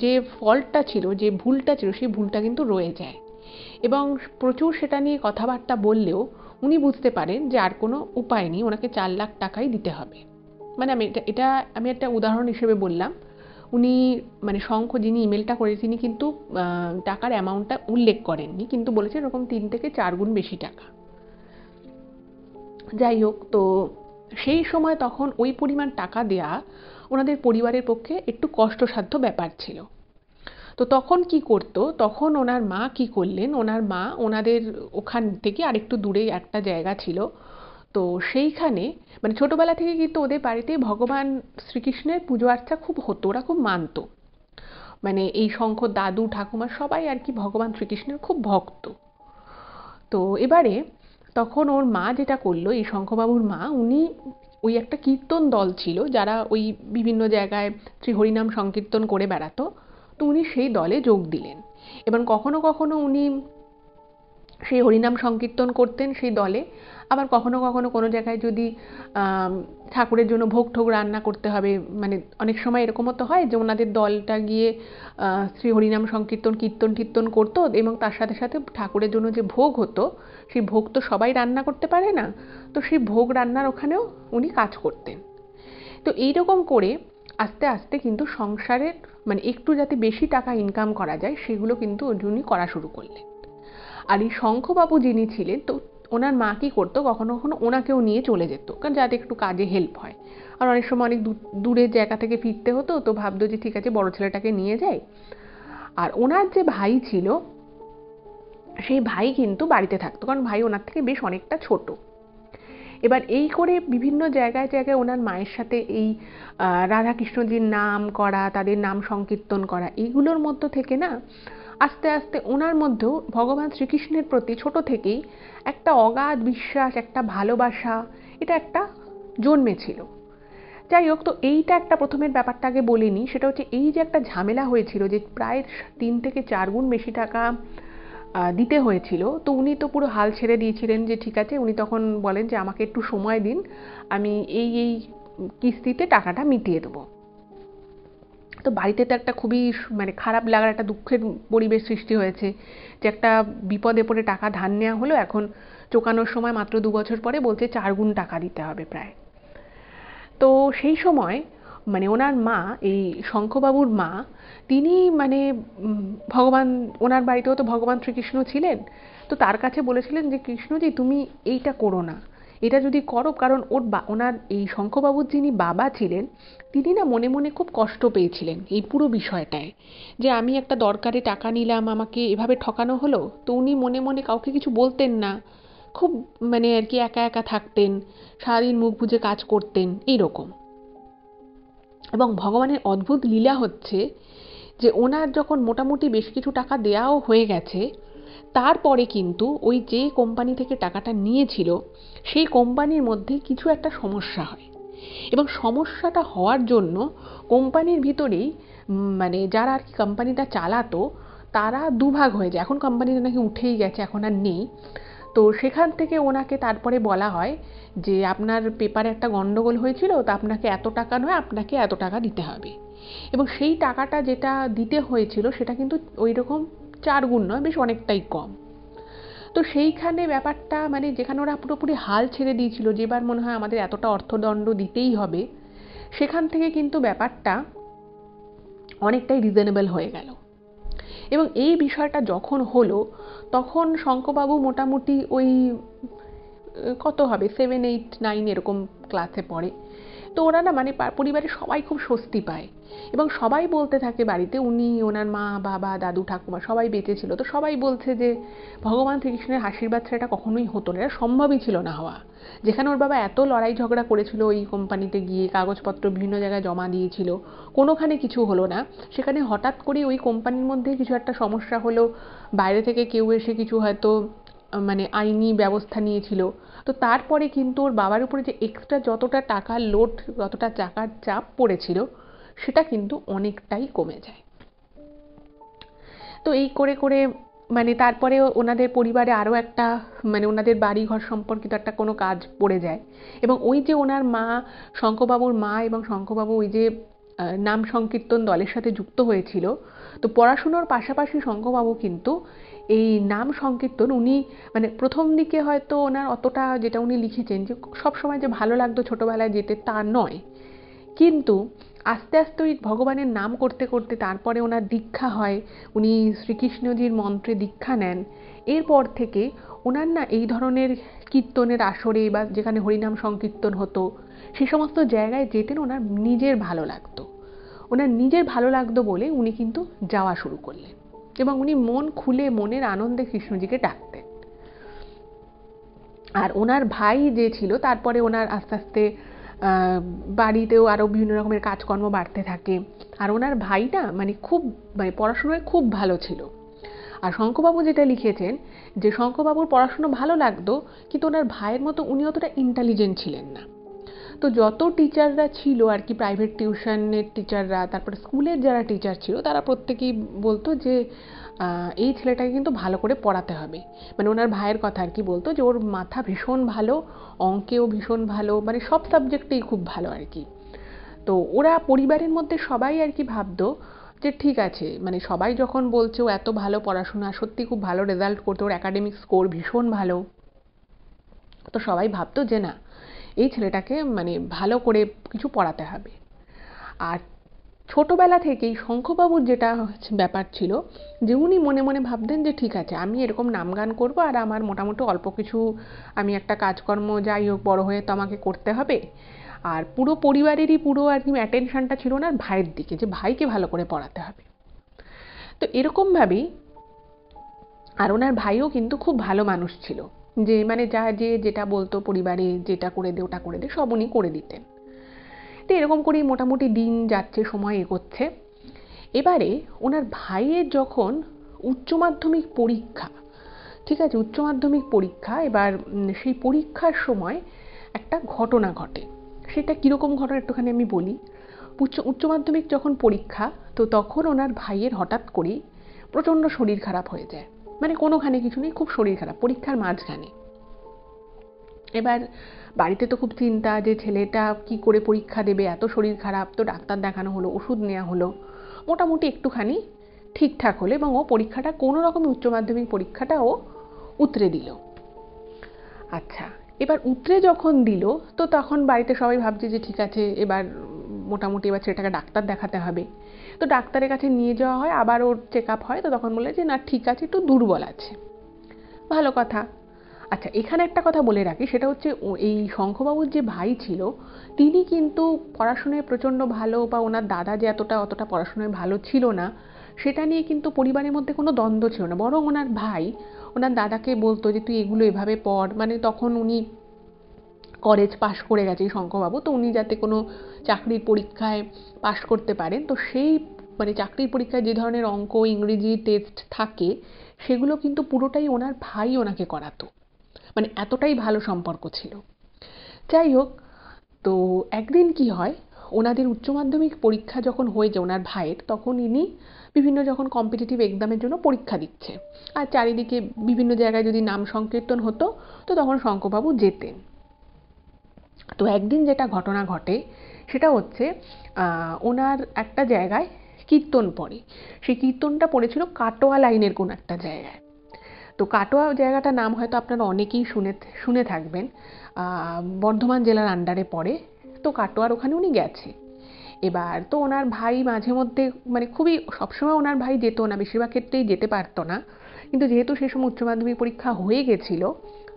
যে ফল্টটা ছিল, যে ভুলটা ছিল, সেই ভুলটা কিন্তু রয়ে যায় এবং প্রচুর সেটা নিয়ে কথাবার্তা বললেও উনি বুঝতে পারেন যে আর কোনো উপায় নেই, ওনাকে 4 লাখ টাকাই দিতে হবে। মানে আমি একটা উদাহরণ হিসেবে বললাম। উনি মানে শঙ্খ যিনি ইমেলটা করে তিনি কিন্তু টাকার অ্যামাউন্টটা উল্লেখ করেননি, কিন্তু বলেছেন এরকম 3 থেকে 4 গুণ বেশি টাকা। যাই হোক, তো সেই সময় তখন ওই পরিমাণ টাকা দেয়া ওনাদের পরিবারের পক্ষে একটু কষ্টসাধ্য ব্যাপার ছিল। তো তখন কি করতো, তখন ওনার মা কি করলেন, ওনার মা ওনাদের ওখান থেকে আরেকটু দূরে একটা জায়গা ছিল, তো সেইখানে মানে ছোটবেলা থেকে কিন্তু ওদের বাড়িতে ভগবান শ্রীকৃষ্ণের পুজো আর্চা খুব হতো, ওরা খুব মানতো। মানে এই শঙ্কর দাদু ঠাকুমা সবাই আর কি ভগবান শ্রীকৃষ্ণের খুব ভক্ত। তো এবারে তখন ওর মা যেটা করলো, এই শঙ্খবাবুর মা, উনি ওই একটা কীর্তন দল ছিল যারা ওই বিভিন্ন জায়গায় শ্রী হরিনাম সংকীর্তন করে বেড়াতো। তো উনি সেই দলে যোগ দিলেন। এবং কখনো কখনো উনি সেই হরিনাম সংকীর্তন করতেন সেই দলে। আবার কখনো কখনো কোনো জায়গায় যদি ঠাকুরের জন্য ভোগ ঠোগ রান্না করতে হবে, মানে অনেক সময় এরকমও তো হয় যে ওনাদের দলটা গিয়ে শ্রী হরিনাম সংকীর্তন কীর্তন টীর্তন করতো, এবং তার সাথে সাথে ঠাকুরের জন্য যে ভোগ হতো সেই ভোগ তো সবাই রান্না করতে পারে না, তো সেই ভোগ রান্নার ওখানেও উনি কাজ করতেন। তো এইরকম করে আস্তে আস্তে কিন্তু সংসারের মানে একটু যাতে বেশি টাকা ইনকাম করা যায় সেগুলো কিন্তু উনি করা শুরু করলেন। আর এই শঙ্খবাবু যিনি ছিলেন, তো ওনার মা কী করতো, কখনো কখনো ওনাকেও নিয়ে চলে যেত, কারণ যাতে একটু কাজে হেল্প হয়। আর অনেক সময় অনেক দূরের জায়গা থেকে ফিরতে হতো, তো ভাবতো যে ঠিক আছে বড় ছেলেটাকে নিয়ে যায়। আর ওনার যে ভাই ছিল সেই ভাই কিন্তু বাড়িতে থাকতো, কারণ ভাই ওনার থেকে বেশ অনেকটা ছোট। এবার এই করে বিভিন্ন জায়গায় জায়গায় ওনার মায়ের সাথে এই রাধাকৃষ্ণজির নাম করা, তাদের নাম সংকীর্তন করা, এইগুলোর মধ্য থেকে না আস্তে আস্তে ওনার মধ্যেও ভগবান শ্রীকৃষ্ণের প্রতি ছোট থেকেই একটা অগাধ বিশ্বাস, একটা ভালোবাসা, এটা একটা জন্মেছিল। যাই হোক, তো এইটা একটা প্রথমের ব্যাপারটা আগে বলিনি, সেটা হচ্ছে এই যে একটা ঝামেলা হয়েছিল যে প্রায় 3 থেকে 4 গুণ বেশি টাকা দিতে হয়েছিল। তো উনি তো পুরো হাল ছেড়ে দিয়েছিলেন যে ঠিক আছে, উনি তখন বলেন যে আমাকে একটু সময় দিন, আমি এই এই কিস্তিতে টাকাটা মিটিয়ে দেবো। তো বাড়িতে তো একটা খুবই মানে খারাপ লাগার একটা দুঃখের পরিবেশ সৃষ্টি হয়েছে যে একটা বিপদে পড়ে টাকা ধার নেওয়া হলো, এখন চোকানোর সময় মাত্র 2 বছর পরে বলছে 4 গুণ টাকা দিতে হবে প্রায়। তো সেই সময় মানে ওনার মা, এই শঙ্খবাবুর মা, তিনি মানে ভগবান, ওনার বাড়িতেও তো ভগবান শ্রীকৃষ্ণ ছিলেন, তো তার কাছে বলেছিলেন যে কৃষ্ণজি তুমি এইটা করো না, এটা যদি করো, কারণ ওনার এই শঙ্খবাবুর যিনি বাবা ছিলেন তিনি না মনে মনে খুব কষ্ট পেয়েছিলেন এই পুরো বিষয়টায়, যে আমি একটা দরকারে টাকা নিলাম, আমাকে এভাবে ঠকানো হলো। তো উনি মনে মনে কাউকে কিছু বলতেন না, খুব মানে আর কি একা একা থাকতেন, সারাদিন মুখ বুজে কাজ করতেন এইরকম। এবং ভগবানের অদ্ভুত লীলা হচ্ছে যে ওনার যখন মোটামুটি বেশ কিছু টাকা দেওয়াও হয়ে গেছে, তারপরে কিন্তু ওই যে কোম্পানি থেকে টাকাটা নিয়েছিল সেই কোম্পানির মধ্যে কিছু একটা সমস্যা হয়, এবং সমস্যাটা হওয়ার জন্য কোম্পানির ভিতরেই মানে যারা আর কি কোম্পানিটা চালাতো তারা দুভাগ হয়ে যায়। এখন কোম্পানিটা নাকি উঠেই গেছে, এখন আর নেই। তো সেখান থেকে ওনাকে তারপরে বলা হয় যে আপনার পেপারে একটা গন্ডগোল হয়েছিল, তা আপনাকে এত টাকা নয়, আপনাকে এত টাকা দিতে হবে। এবং সেই টাকাটা যেটা দিতে হয়েছিল সেটা কিন্তু ওই রকম 4 গুণ নয়, বেশ অনেকটাই কম। তো সেইখানে ব্যাপারটা মানে যেখানে ওরা পুরোপুরি হাল ছেড়ে দিয়েছিল যে এবার মনে হয় আমাদের এতটা অর্থদণ্ড দিতেই হবে, সেখান থেকে কিন্তু ব্যাপারটা অনেকটাই রিজনেবল হয়ে গেল। এবং এই বিষয়টা যখন হলো তখন শঙ্করবাবু মোটামুটি ওই কত হবে 7, 8, 9 এরকম ক্লাসে পড়ে। তো ওরা না মানে পরিবারের সবাই খুব স্বস্তি পায়, এবং সবাই বলতে থাকে বাড়িতে, উনি ওনার মা বাবা দাদু ঠাকুমা সবাই বেঁচে ছিল, তো সবাই বলছে যে ভগবান শ্রীকৃষ্ণের আশীর্বাদ ছাড়া এটা কখনোই হতো না, এটা সম্ভবই ছিল না হওয়া। যেখানে ওর বাবা এত লড়াই ঝগড়া করেছিল ওই কোম্পানিতে গিয়ে, কাগজপত্র বিভিন্ন জায়গায় জমা দিয়েছিল, কোনোখানে কিছু হলো না, সেখানে হঠাৎ করে ওই কোম্পানির মধ্যে কিছু একটা সমস্যা হলো, বাইরে থেকে কেউ এসে কিছু হয়তো মানে আইনি ব্যবস্থা নিয়েছিল। তো তারপরে কিন্তু ওর বাবার উপরে যে এক্সট্রা যতটা টাকার লোড, যতটা টাকার চাপ পড়েছিল সেটা কিন্তু অনেকটাই কমে যায়। তো এই করে করে মানে তারপরে ওনাদের পরিবারে আরও একটা মানে ওনাদের বাড়িঘর সম্পর্কিত একটা কোনো কাজ পড়ে যায়, এবং ওই যে ওনার মা, শঙ্করবাবুর মা এবং শঙ্করবাবু ওই যে নাম সংকীর্তন দলের সাথে যুক্ত হয়েছিল, তো পড়াশুনোর পাশাপাশি শঙ্করবাবু কিন্তু এই নাম সংকীর্তন উনি মানে প্রথম দিকে হয়তো ওনার অতটা, যেটা উনি লিখেছেন যে সবসময় যে ভালো লাগতো ছোটোবেলায় যেতে তা নয়, কিন্তু আস্তে আস্তে ওই ভগবানের নাম করতে করতে তারপরে ওনার দীক্ষা হয়, উনি শ্রীকৃষ্ণজির মন্ত্রে দীক্ষা নেন। এরপর থেকে ওনার না এই ধরনের কীর্তনের আসরে বা যেখানে হরিনাম সংকীর্তন হতো সেই সমস্ত জায়গায় যেতেন ওনার নিজের ভালো লাগতো। ওনার নিজের ভালো লাগতো বলে উনি কিন্তু যাওয়া শুরু করলেন, এবং উনি মন খুলে মনের আনন্দে কৃষ্ণজিকে ডাকতেন। আর ওনার ভাই যে ছিল তারপরে ওনার আস্তে আস্তে বাড়িতেও আরও বিভিন্ন রকমের কাজকর্ম বাড়তে থাকে। আর ওনার ভাই না মানে খুব মানে পড়াশোনায় খুব ভালো ছিল। আর শঙ্করবাবু যেটা লিখেছেন যে শঙ্করবাবুর পড়াশুনো ভালো লাগতো, কিন্তু ওনার ভাইয়ের মতো উনি অতটা ইন্টেলিজেন্ট ছিলেন না। তো যত টিচাররা ছিল আর কি, প্রাইভেট টিউশনের টিচাররা, তারপরে স্কুলের যারা টিচার ছিল, তারা প্রত্যেকেই বলতো যে এই ছেলেটাকে কিন্তু ভালো করে পড়াতে হবে। মানে ওনার ভাইয়ের কথা আর কি বলতো, যে ওর মাথা ভীষণ ভালো, অঙ্কেও ভীষণ ভালো, মানে সব সাবজেক্টেই খুব ভালো আর কি। তো ওরা পরিবারের মধ্যে সবাই আর কি ভাবতো যে ঠিক আছে, মানে সবাই যখন বলছে ও এত ভালো পড়াশোনা, সত্যি খুব ভালো রেজাল্ট করতো, ওর একাডেমিক স্কোর ভীষণ ভালো, তো সবাই ভাবতো যে না, এই ছেলেটাকে মানে ভালো করে কিছু পড়াতে হবে। আর ছোটবেলা থেকেই শঙ্খবাবুর যেটা ব্যাপার ছিল, যে উনি মনে মনে ভাবতেন যে ঠিক আছে, আমি এরকম নাম গান করবো, আর আমার মোটামুটি অল্প কিছু আমি একটা কাজকর্ম যাই হোক বড় হয়ে তো আমাকে করতে হবে। আর পুরো পরিবারেরই পুরো আর কি অ্যাটেনশনটা ছিল ওনার ভাইয়ের দিকে, যে ভাইকে ভালো করে পড়াতে হবে। তো এরকমভাবেই, আর ওনার ভাইও কিন্তু খুব ভালো মানুষ ছিল, যে মানে যে যেটা বলতো পরিবারে, যেটা করে দে ওটা করে দে, সব উনি করে দিতেন। তো এরকম করেই মোটামুটি দিন যাচ্ছে, সময় এগোচ্ছে। এবারে ওনার ভাইয়ের যখন উচ্চ মাধ্যমিক পরীক্ষা, ঠিক আছে, উচ্চ মাধ্যমিক পরীক্ষা, এবার সেই পরীক্ষার সময় একটা ঘটনা ঘটে। সেটা কীরকম ঘটনা একটুখানি আমি বলি। উচ্চ মাধ্যমিক যখন পরীক্ষা, তো তখন ওনার ভাইয়ের হঠাৎ করেই প্রচণ্ড শরীর খারাপ হয়ে যায়। মানে কোনোখানে কিছু নেই, খুব শরীর খারাপ, পরীক্ষার মাঝখানে। এবার বাড়িতে তো খুব চিন্তা, যে ছেলেটা কি করে পরীক্ষা দেবে, এত শরীর খারাপ। তো ডাক্তার দেখানো হলো, ওষুধ নেওয়া হলো, মোটামুটি একটুখানি ঠিকঠাক হলো, এবং ও পরীক্ষাটা কোনো রকম উচ্চ মাধ্যমিক পরীক্ষাটা ও উতরে দিল। আচ্ছা, এবার উতরে যখন দিল, তো তখন বাড়িতে সবাই ভাবছে যে ঠিক আছে, এবার মোটামুটি এবার ছেলেটাকে ডাক্তার দেখাতে হবে। তো ডাক্তারের কাছে নিয়ে যাওয়া হয়, আবার ওর চেক আপ হয়। তো তখন বলে যে না ঠিক আছে, একটু দুর্বল আছে। ভালো কথা। আচ্ছা, এখানে একটা কথা বলে রাখি, সেটা হচ্ছে এই শঙ্খবাবুর যে ভাই ছিল, তিনি কিন্তু পড়াশোনায় প্রচণ্ড ভালো, বা ওনার দাদা যে অতটা পড়াশোনায় ভালো ছিল না, সেটা নিয়ে কিন্তু পরিবারের মধ্যে কোনো দ্বন্দ্ব ছিল না। বরং ওনার ভাই ওনার দাদাকে বলতো যে তুই এগুলো এভাবে পড়। মানে তখন উনি কলেজ পাশ করে গেছে শঙ্খবাবু, তো উনি যাতে কোনো চাকরির পরীক্ষায় পাশ করতে পারেন, তো সেই মানে চাকরির পরীক্ষায় যে ধরনের অঙ্ক, ইংরেজি টেস্ট থাকে, সেগুলো কিন্তু পুরোটাই ওনার ভাই ওনাকে করাতো। মানে এতটাই ভালো সম্পর্ক ছিল। যাই হোক, তো একদিন কি হয়, ওনাদের উচ্চ মাধ্যমিক পরীক্ষা যখন হয়ে যায় ওনার ভাইয়ের, তখন ইনি বিভিন্ন যখন কম্পিটিটিভ এক্সামের জন্য পরীক্ষা দিচ্ছে, আর চারিদিকে বিভিন্ন জায়গায় যদি নাম সংকীর্তন হতো, তো তখন শঙ্করবাবু যেতেন। তো একদিন যেটা ঘটনা ঘটে, সেটা হচ্ছে ওনার একটা জায়গায় কীর্তন পড়ে। সেই কীর্তনটা পড়েছিল কাটোয়া লাইনের কোনো একটা জায়গায়। তো কাটোয়া জায়গাটার নাম হয়তো আপনারা অনেকেই শুনে থাকবেন, বর্ধমান জেলার আন্ডারে পড়ে। তো কাটোয়ার ওখানে উনি গেছে। এবার তো ওনার ভাই মাঝে মধ্যে, মানে খুবই সবসময় ওনার ভাই যেত না, বেশিরভাগ ক্ষেত্রেই যেতে পারতো না, কিন্তু যেহেতু সে সময় উচ্চ মাধ্যমিক পরীক্ষা হয়ে গেছিল,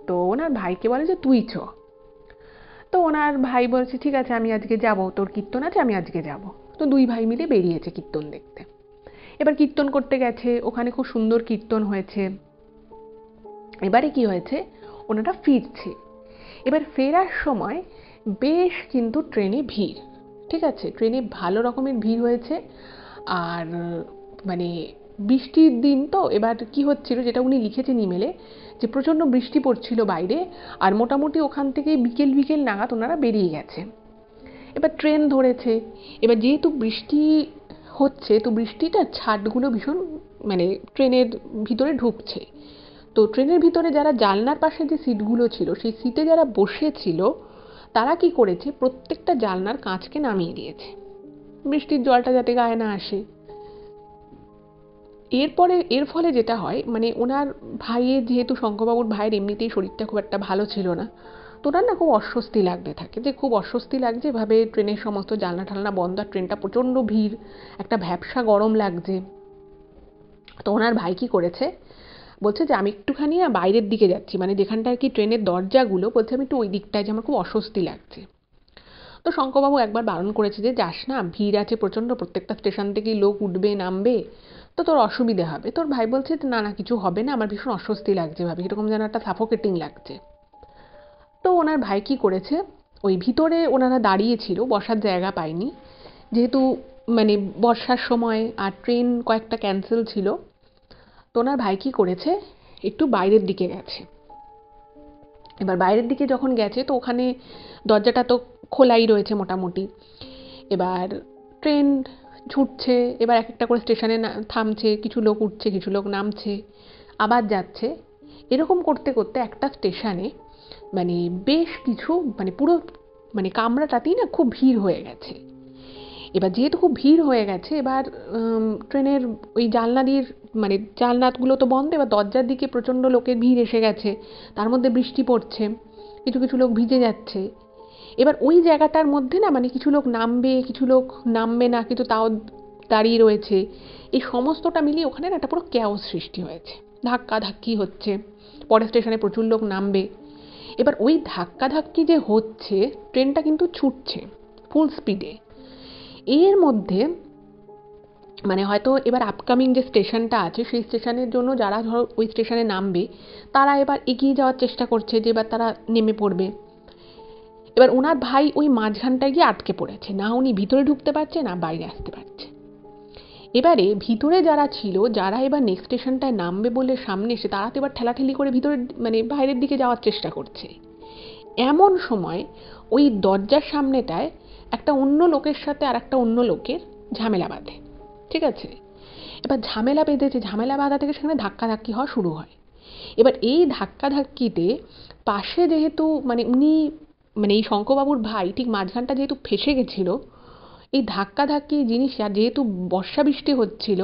তো ওনার ভাইকে বলে যে তুই চ। তো ওনার ভাই বলছে ঠিক আছে, আমি আজকে যাব, তোর কীর্তন আছে, আমি আজকে যাব। তো দুই ভাই মিলে বেরিয়েছে কীর্তন দেখতে। এবার কীর্তন করতে গেছে, ওখানে খুব সুন্দর কীর্তন হয়েছে। এবারে কি হয়েছে, ওনারা ফিরছে। এবার ফেরার সময় বেশ কিন্তু ট্রেনে ভিড়, ঠিক আছে, ট্রেনে ভালো রকমের ভিড় হয়েছে। আর মানে বৃষ্টির দিন, তো এবার কি হচ্ছিল, যেটা উনি লিখেছেন ইমেলে, যে প্রচণ্ড বৃষ্টি পড়ছিল বাইরে, আর মোটামুটি ওখান থেকে বিকেল বিকেল নাগাদ ওনারা বেরিয়ে গেছে। এবার ট্রেন ধরেছে। এবার যেহেতু বৃষ্টি হচ্ছে, তো বৃষ্টিটা ছাটগুলো ভীষণ মানে ট্রেনের ভিতরে ঢুকছে। তো ট্রেনের ভিতরে যারা জানলার পাশে যে সিটগুলো ছিল, সেই সিটে যারা বসেছিল, তারা কি করেছে, প্রত্যেকটা জানলার কাঁচকে নামিয়ে দিয়েছে, বৃষ্টির জলটা যাতে গায়ে না আসে। এর ফলে যেটা হয়, মানে ওনার ভাইয়ের, যেহেতু শঙ্করবাবুর ভাইয়ের এমনিতেই শরীরটা খুব একটা ভালো ছিল না, তো ওনার না খুব অস্বস্তি লাগতে থাকে, যে খুব অস্বস্তি লাগছে এভাবে ট্রেনের সমস্ত জানলা ঠালনা বন্ধ, আর ট্রেনটা প্রচণ্ড ভিড়, একটা ভ্যাপসা গরম লাগছে। তো ওনার ভাই কি করেছে, বলছে যে আমি একটুখানি বাইরের দিকে যাচ্ছি, মানে যেখানটা আর কি ট্রেনের দরজাগুলো, বলছে আমি একটু ওই দিকটায়, যে আমার খুব অস্বস্তি লাগছে। তো শঙ্করবাবু একবার বারণ করেছে যে যাস না, ভিড় আছে প্রচণ্ড, প্রত্যেকটা স্টেশন থেকেই লোক উঠবে নামবে, তো তোর অসুবিধে হবে। তোর ভাই বলছে না না, কিছু হবে না, আমার ভীষণ অস্বস্তি লাগছে, ভাবি এরকম যেন একটা সাফোকেটিং লাগছে। তো ওনার ভাই কি করেছে, ওই ভিতরে ওনারা দাঁড়িয়েছিল, বসার জায়গা পায়নি, যেহেতু মানে বর্ষার সময়, আর ট্রেন কয়েকটা ক্যান্সেল ছিল। তো ওনার ভাই কি করেছে, একটু বাইরের দিকে গেছে। এবার বাইরের দিকে যখন গেছে তো ওখানে দরজাটা তো খোলাই রয়েছে মোটামুটি। এবার ট্রেন ছুটছে, এবার এক একটা করে স্টেশনে থামছে, কিছু লোক উঠছে, কিছু লোক নামছে, আবার যাচ্ছে। এরকম করতে করতে একটা স্টেশনে মানে বেশ কিছু মানে পুরো মানে কামরাটাতেই না খুব ভিড় হয়ে গেছে। এবার যেহেতু খুব ভিড় হয়ে গেছে, এবার ট্রেনের ওই জানলা দিয়ে মানে জানলাগুলো তো বন্ধ, এবার দরজার দিকে প্রচণ্ড লোকের ভিড় এসে গেছে, তার মধ্যে বৃষ্টি পড়ছে, কিছু কিছু লোক ভিজে যাচ্ছে। এবার ওই জায়গাটার মধ্যে না মানে কিছু লোক নামবে, কিছু লোক নামবে না, কিন্তু তাও দাঁড়িয়ে রয়েছে। এই সমস্তটা মিলিয়ে ওখানে না একটা পুরো ক্যাওস সৃষ্টি হয়েছে, ধাক্কাধাক্কি হচ্ছে, পরের স্টেশনে প্রচুর লোক নামবে। এবার ওই ধাক্কাধাক্কি যে হচ্ছে, ট্রেনটা কিন্তু ছুটছে ফুল স্পিডে। এর মধ্যে মানে হয়তো এবার আপকামিং যে স্টেশনটা আছে সেই স্টেশনের জন্য যারা ধরো ওই স্টেশনে নামবে তারা এবার এগিয়ে যাওয়ার চেষ্টা করছে যে এবার তারা নেমে পড়বে। এবার ওনার ভাই ওই মাঝখানটায় গিয়ে আটকে পড়েছে, না উনি ভিতরে ঢুকতে পারছে না বাইরে আসতে পারছে। এবারে ভিতরে যারা ছিল, যারা এবার নেক্সট স্টেশনটায় নামবে বলে সামনে এসে, তারা তো এবার ঠেলাঠেলি করে ভিতরে মানে বাইরের দিকে যাওয়ার চেষ্টা করছে। এমন সময় ওই দরজার সামনেটায় একটা অন্য লোকের সাথে আর একটা অন্য লোকের ঝামেলা বাঁধে, ঠিক আছে? এবার ঝামেলা বেঁধেছে, ঝামেলা বাঁধা থেকে সেখানে ধাক্কাধাক্কি হওয়া শুরু হয়। এবার এই ধাক্কাধাক্কিতে পাশে যেহেতু মানে উনি মানে এই শঙ্করবাবুর ভাই ঠিক মাঝখানটা যেহেতু ফেসে গেছিল, এই ধাক্কাধাক্কি জিনিস, আর যেহেতু বর্ষা বৃষ্টি হচ্ছিল,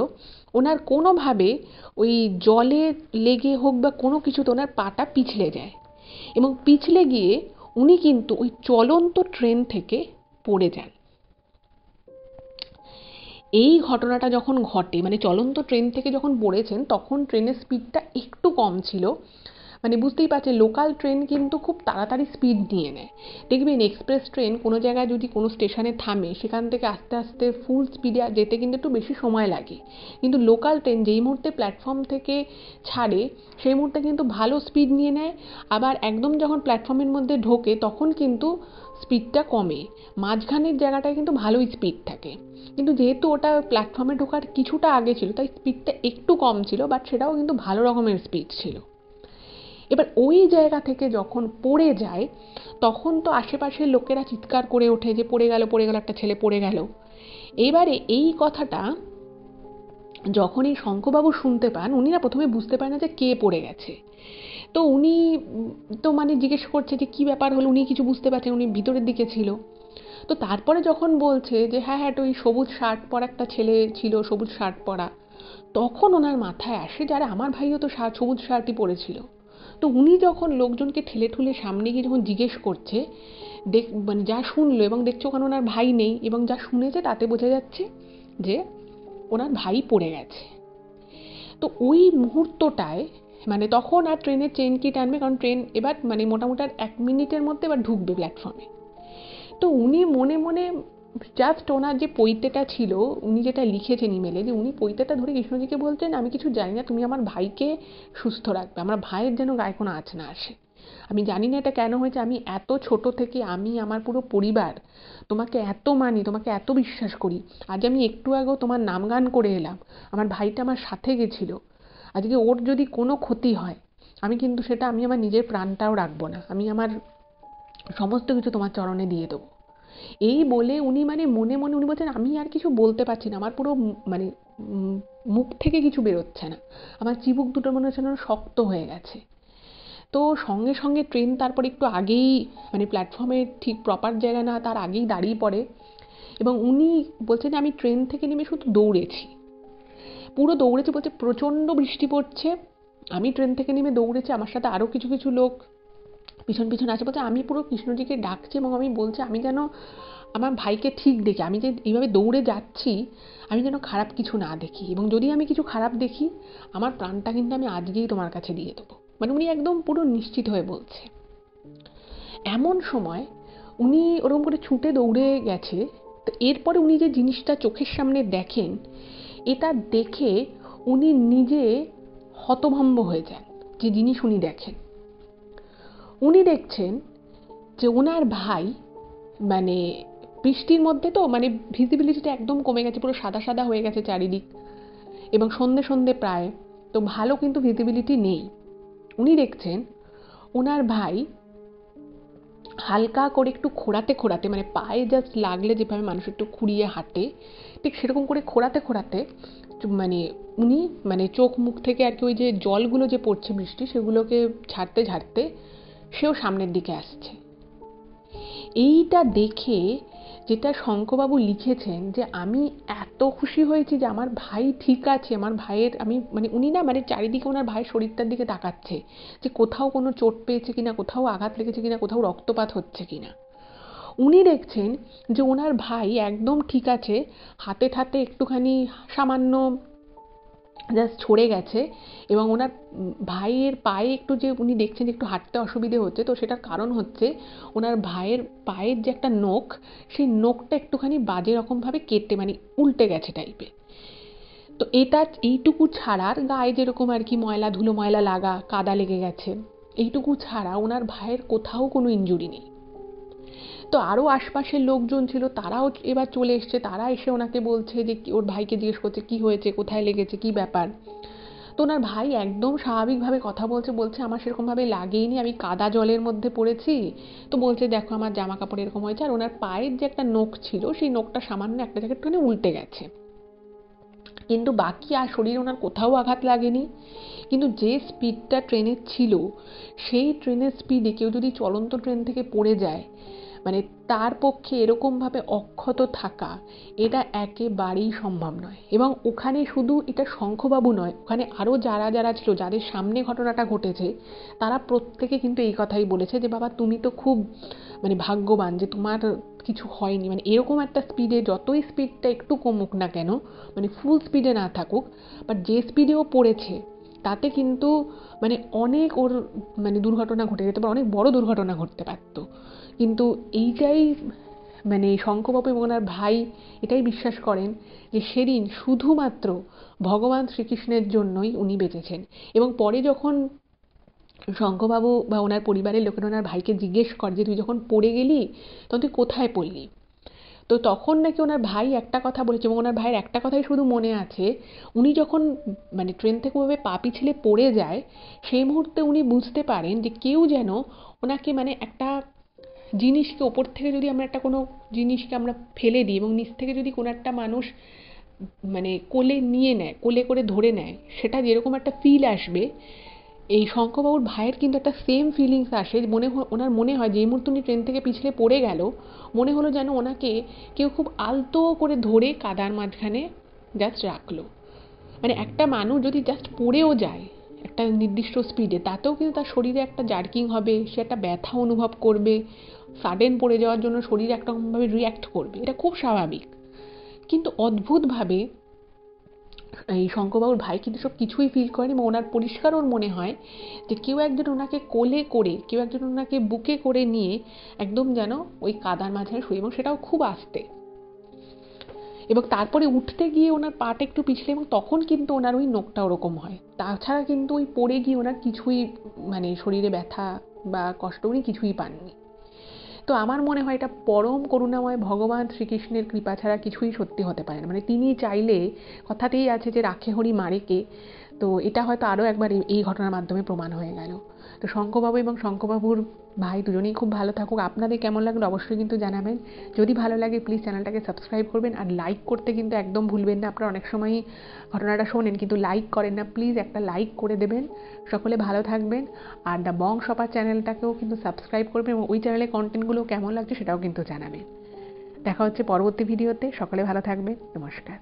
ওনার কোনোভাবে ওই জলে লেগে হোক বা কোনো কিছুতে ওনার পাটা পিছলে যায়, এবং পিছলে গিয়ে উনি কিন্তু ওই চলন্ত ট্রেন থেকে পড়ে যান। এই ঘটনাটা যখন ঘটে মানে চলন্ত ট্রেন থেকে যখন পড়েছেন, তখন ট্রেনের স্পিডটা একটু কম ছিল। মানে বুঝতেই পারছেন লোকাল ট্রেন কিন্তু খুব তাড়াতাড়ি স্পিড নিয়ে নেয়। দেখবেন এক্সপ্রেস ট্রেন কোনো জায়গায় যদি কোনো স্টেশনে থামে, সেখান থেকে আস্তে আস্তে ফুল স্পিডে যেতে কিন্তু একটু বেশি সময় লাগে। কিন্তু লোকাল ট্রেন যেই মুহূর্তে প্ল্যাটফর্ম থেকে ছাড়ে সেই মুহূর্তে কিন্তু ভালো স্পিড নিয়ে নেয়, আবার একদম যখন প্ল্যাটফর্মের মধ্যে ঢোকে তখন কিন্তু স্পিডটা কমে। মাঝখানের জায়গাটায় কিন্তু ভালোই স্পিড থাকে, কিন্তু যেহেতু ওটা প্ল্যাটফর্মে ঢোকার কিছুটা আগে ছিল তাই স্পিডটা একটু কম ছিল, বাট সেটাও কিন্তু ভালো রকমের স্পিড ছিল। এবার ওই জায়গা থেকে যখন পড়ে যায়, তখন তো আশেপাশের লোকেরা চিৎকার করে ওঠে যে পড়ে গেল পড়ে গেল, একটা ছেলে পড়ে গেল। এবারে এই কথাটা যখন এই শঙ্করবাবু শুনতে পান, উনি না প্রথমে বুঝতে পারেন না যে কে পড়ে গেছে। তো উনি তো মানে জিজ্ঞেস করছে যে কি ব্যাপার হলো, উনি কিছু বুঝতে পারছেন, উনি ভিতরের দিকে ছিল। তো তারপরে যখন বলছে যে হ্যাঁ হ্যাঁ, তো ওই সবুজ শার্ট পরা একটা ছেলে ছিল, সবুজ শার্ট পরা, তখন ওনার মাথায় আসে যে আরে আমার ভাইও তো সবুজ শার্টই পরেছিল। তো উনি যখন লোকজনকে ঠেলে ঠুলে সামনে গিয়ে যখন জিজ্ঞেস করছে, মানে যা শুনলো এবং দেখছে ওখানে ওনার ভাই নেই, এবং যা শুনেছে তাতে বোঝা যাচ্ছে যে ওনার ভাই পড়ে গেছে। তো ওই মুহূর্তটায় মানে তখন আর ট্রেনের চেন কি টানবে, কারণ ট্রেন এবার মানে মোটামুটি আর 1 মিনিটের মধ্যে এবার ঢুকবে প্ল্যাটফর্মে। তো উনি মনে মনে জাস্ট ওনার যে পৈতেটা ছিল, উনি যেটা লিখেছেন ইমেলে, যে উনি পৈতেটা ধরে কৃষ্ণজিকে বলছেন আমি কিছু জানি না, তুমি আমার ভাইকে সুস্থ রাখবে, আমার ভাইয়ের যেন গায়ে কোনো আঁচ না আসে। আমি জানি না এটা কেন হয়েছে, আমি এত ছোট থেকে আমি আমার পুরো পরিবার তোমাকে এত মানি, তোমাকে এত বিশ্বাস করি, আজ আমি একটু আগেও তোমার নামগান করে এলাম, আমার ভাইটা আমার সাথে গেছিল, আজকে ওর যদি কোনো ক্ষতি হয় আমি কিন্তু সেটা আমি আমার নিজের প্রাণটাও রাখবো না, আমি আমার সমস্ত কিছু তোমার চরণে দিয়ে দেবো। এই বলে উনি মানে মনে মনে উনি বলছেন আমি আর কিছু বলতে পারছি না, আমার পুরো মানে মুখ থেকে কিছু বেরোচ্ছে না, আমার চিবুক দুটো মনে হচ্ছে যেন শক্ত হয়ে গেছে। তো সঙ্গে সঙ্গে ট্রেন তারপর একটু আগেই মানে প্ল্যাটফর্মে ঠিক প্রপার জায়গা না তার আগেই দাঁড়িয়ে পড়ে, এবং উনি বলছেন যে আমি ট্রেন থেকে নেমে শুধু দৌড়েছি, পুরো দৌড়েছি, বলছে প্রচণ্ড বৃষ্টি পড়ছে, আমি ট্রেন থেকে নেমে দৌড়েছি, আমার সাথে আরও কিছু কিছু লোক পিছন পিছন আছে, বলছে আমি পুরো কৃষ্ণজিকে ডাকছি এবং আমি বলছি আমি যেন আমার ভাইকে ঠিক দেখি, আমি যে এইভাবে দৌড়ে যাচ্ছি আমি যেন খারাপ কিছু না দেখি, এবং যদি আমি কিছু খারাপ দেখি আমার প্রাণটা কিন্তু আমি আজকেই তোমার কাছে দিয়ে দেবো। মানে উনি একদম পুরো নিশ্চিত হয়ে বলছে। এমন সময় উনি ওরকম করে ছুটে দৌড়ে গেছে, তো এরপরে উনি যে জিনিসটা চোখের সামনে দেখেন, এটা দেখে উনি নিজে হতভম্ব হয়ে যান। যে জিনিস উনি দেখেন, উনি দেখছেন যে ওনার ভাই মানে বৃষ্টির মধ্যে তো মানে ভিজিবিলিটিটা একদম কমে গেছে, পুরো সাদা সাদা হয়ে গেছে চারিদিক, এবং সন্ধে সন্ধে প্রায়, তো ভালো কিন্তু ভিজিবিলিটি নেই। উনি দেখছেন ওনার ভাই হালকা করে একটু খোঁড়াতে খোঁড়াতে, মানে পায়ে জাস্ট লাগলে যেভাবে মানুষ একটু খুঁড়িয়ে হাঁটে, ঠিক সেরকম করে খোঁড়াতে খোঁড়াতে মানে উনি মানে চোখ মুখ থেকে আর কি ওই যে জলগুলো যে পড়ছে বৃষ্টি সেগুলোকে ঝাড়তে ঝাড়তে সেও সামনের দিকে আসছে। এইটা দেখে যেটা শঙ্খবাবু লিখেছেন যে আমি এত খুশি হয়েছি যে আমার ভাই ঠিক আছে, আমার ভাইয়ের আমি মানে উনি না মানে চারিদিকে ওনার ভাইয়ের শরীরটার দিকে তাকাচ্ছে যে কোথাও কোনো চোট পেয়েছে কিনা, কোথাও আঘাত লেগেছে কিনা, কোথাও রক্তপাত হচ্ছে কিনা। উনি দেখছেন যে ওনার ভাই একদম ঠিক আছে, হাতে ঠাতে একটুখানি সামান্য জাস্ট ছড়ে গেছে, এবং ওনার ভাইয়ের পায়ে একটু যে উনি দেখছেন যে একটু হাঁটতে অসুবিধে হচ্ছে, তো সেটার কারণ হচ্ছে ওনার ভাইয়ের পায়ের যে একটা নখ, সেই নখটা একটুখানি বাজে রকমভাবে কেটে মানে উল্টে গেছে টাইপের। তো এটা এইটুকু ছাড়া আর গায়ে যেরকম আর কি ময়লা ধুলো ময়লা লাগা, কাদা লেগে গেছে, এইটুকু ছাড়া ওনার ভাইয়ের কোথাও কোনো ইনজুরি নেই। তো আরও আশপাশের লোকজন ছিল, তারাও এবার চলে এসছে, তারা এসে ওনাকে বলছে যে ওর ভাইকে জিজ্ঞেস করছে কি হয়েছে, কোথায় লেগেছে, কি ব্যাপার। তো ওনার ভাই একদম স্বাভাবিকভাবে কথা বলছে, বলছে আমার সেরকমভাবে লাগেইনি, আমি কাদা জলের মধ্যে পড়েছি। তো বলছে দেখো আমার জামা কাপড় এরকম হয়েছে, আর ওনার পায়ের যে একটা নখ ছিল সেই নখটা সামান্য একটা জায়গায় একটুখানি উল্টে গেছে, কিন্তু বাকি আর শরীরে ওনার কোথাও আঘাত লাগেনি। কিন্তু যে স্পিডটা ট্রেনের ছিল, সেই ট্রেনের স্পিডে কেউ যদি চলন্ত ট্রেন থেকে পড়ে যায়, মানে তার পক্ষে এরকমভাবে অক্ষত থাকা এটা একেবারেই সম্ভব নয়। এবং ওখানে শুধু এটা শঙ্খবাবু নয়, ওখানে আরও যারা যারা ছিল, যাদের সামনে ঘটনাটা ঘটেছে, তারা প্রত্যেকে কিন্তু এই কথাই বলেছে যে বাবা তুমি তো খুব মানে ভাগ্যবান যে তোমার কিছু হয়নি। মানে এরকম একটা স্পিডে, যতই স্পিডটা একটু কমুক না কেন, মানে ফুল স্পিডে না থাকুক, বাট যে স্পিডে ও পড়েছে তাতে কিন্তু মানে অনেক ওর মানে দুর্ঘটনা ঘটে যেতে পারে, অনেক বড় দুর্ঘটনা ঘটতে পারতো। কিন্তু এইটাই মানে শঙ্খবাবু এবং ওনার ভাই এটাই বিশ্বাস করেন যে সেদিন শুধুমাত্র ভগবান শ্রীকৃষ্ণের জন্যই উনি বেঁচেছেন। এবং পরে যখন শঙ্খবাবু বা ওনার পরিবারের লোকেরা ওনার ভাইকে জিজ্ঞেস করে যে তুই যখন পড়ে গেলি তখন তুই কোথায় পড়লি, তো তখন নাকি ওনার ভাই একটা কথা বলেছে, এবং ওনার ভাইয়ের একটা কথাই শুধু মনে আছে, উনি যখন মানে ট্রেন থেকে ওভাবে পা পিছলে পড়ে যায় সেই মুহূর্তে উনি বুঝতে পারেন যে কেউ যেন ওনাকে মানে একটা জিনিসকে ওপর থেকে যদি আমরা একটা কোনো জিনিসকে আমরা ফেলে দিই এবং নিচ থেকে যদি কোনো একটা মানুষ মানে কোলে নিয়ে নেয়, কোলে করে ধরে নেয়, সেটা যেরকম একটা ফিল আসবে, এই শঙ্খবাবুর ভাইয়ের কিন্তু একটা সেম ফিলিংস আসে। ওনার মনে হয় যে এই মুহূর্তে উনি ট্রেন থেকে পিছলে পড়ে গেল, মনে হলো যেন ওনাকে কেউ খুব আলতো করে ধরে কাদার মাঝখানে জাস্ট রাখলো। মানে একটা মানুষ যদি জাস্ট পড়েও যায় একটা নির্দিষ্ট স্পিডে, তাতেও কিন্তু তার শরীরে একটা জার্কিং হবে, সে একটা ব্যথা অনুভব করবে, সাডেন পড়ে যাওয়ার জন্য শরীর একরকমভাবে রিয়্যাক্ট করবে, এটা খুব স্বাভাবিক। কিন্তু অদ্ভুতভাবে এই শঙ্করবাবুর ভাই কিন্তু সব কিছুই ফিল করেনি, এবং ওনার পরিষ্কার ওর মনে হয় যে কেউ একজন ওনাকে কোলে করে, কেউ একজন ওনাকে বুকে করে নিয়ে একদম যেন ওই কাদার মাঝখানে শুয়ে, এবং সেটাও খুব আস্তে। এবং তারপরে উঠতে গিয়ে ওনার পাটা একটু পিছলে, এবং তখন কিন্তু ওনার ওই নখটা ওরকম হয়, তাছাড়া কিন্তু ওই পড়ে গিয়ে ওনার কিছুই মানে শরীরে ব্যথা বা কষ্ট উনি কিছুই পাননি। তো আমার মনে হয় এটা পরম করুণাময় ভগবান শ্রীকৃষ্ণের কৃপা ছাড়া কিছুই সত্যি হতে পারে না। মানে তিনি চাইলে, কথাতেই আছে যে রাখে হরি মারে কে, তো এটা হয়তো আরও একবার এই ঘটনার মাধ্যমে প্রমাণ হয়ে গেল। তো শঙ্খবাবু এবং শঙ্খবাবুর ভাই দুজনেই খুব ভালো থাকুক। আপনাদের কেমন লাগলো অবশ্যই কিন্তু জানাবেন। যদি ভালো লাগে প্লিজ চ্যানেলটাকে সাবস্ক্রাইব করবেন, আর লাইক করতে কিন্তু একদম ভুলবেন না। আপনারা অনেক সময়ই ঘটনাটা শোনেন কিন্তু লাইক করেন না, প্লিজ একটা লাইক করে দেবেন। সকলে ভালো থাকবেন। আর দ্য বং সপা চ্যানেলটাকেও কিন্তু সাবস্ক্রাইব করবেন, এবং ওই চ্যানেলের কন্টেন্টগুলো কেমন লাগছে সেটাও কিন্তু জানাবেন। দেখা হচ্ছে পরবর্তী ভিডিওতে। সকলে ভালো থাকবেন। নমস্কার।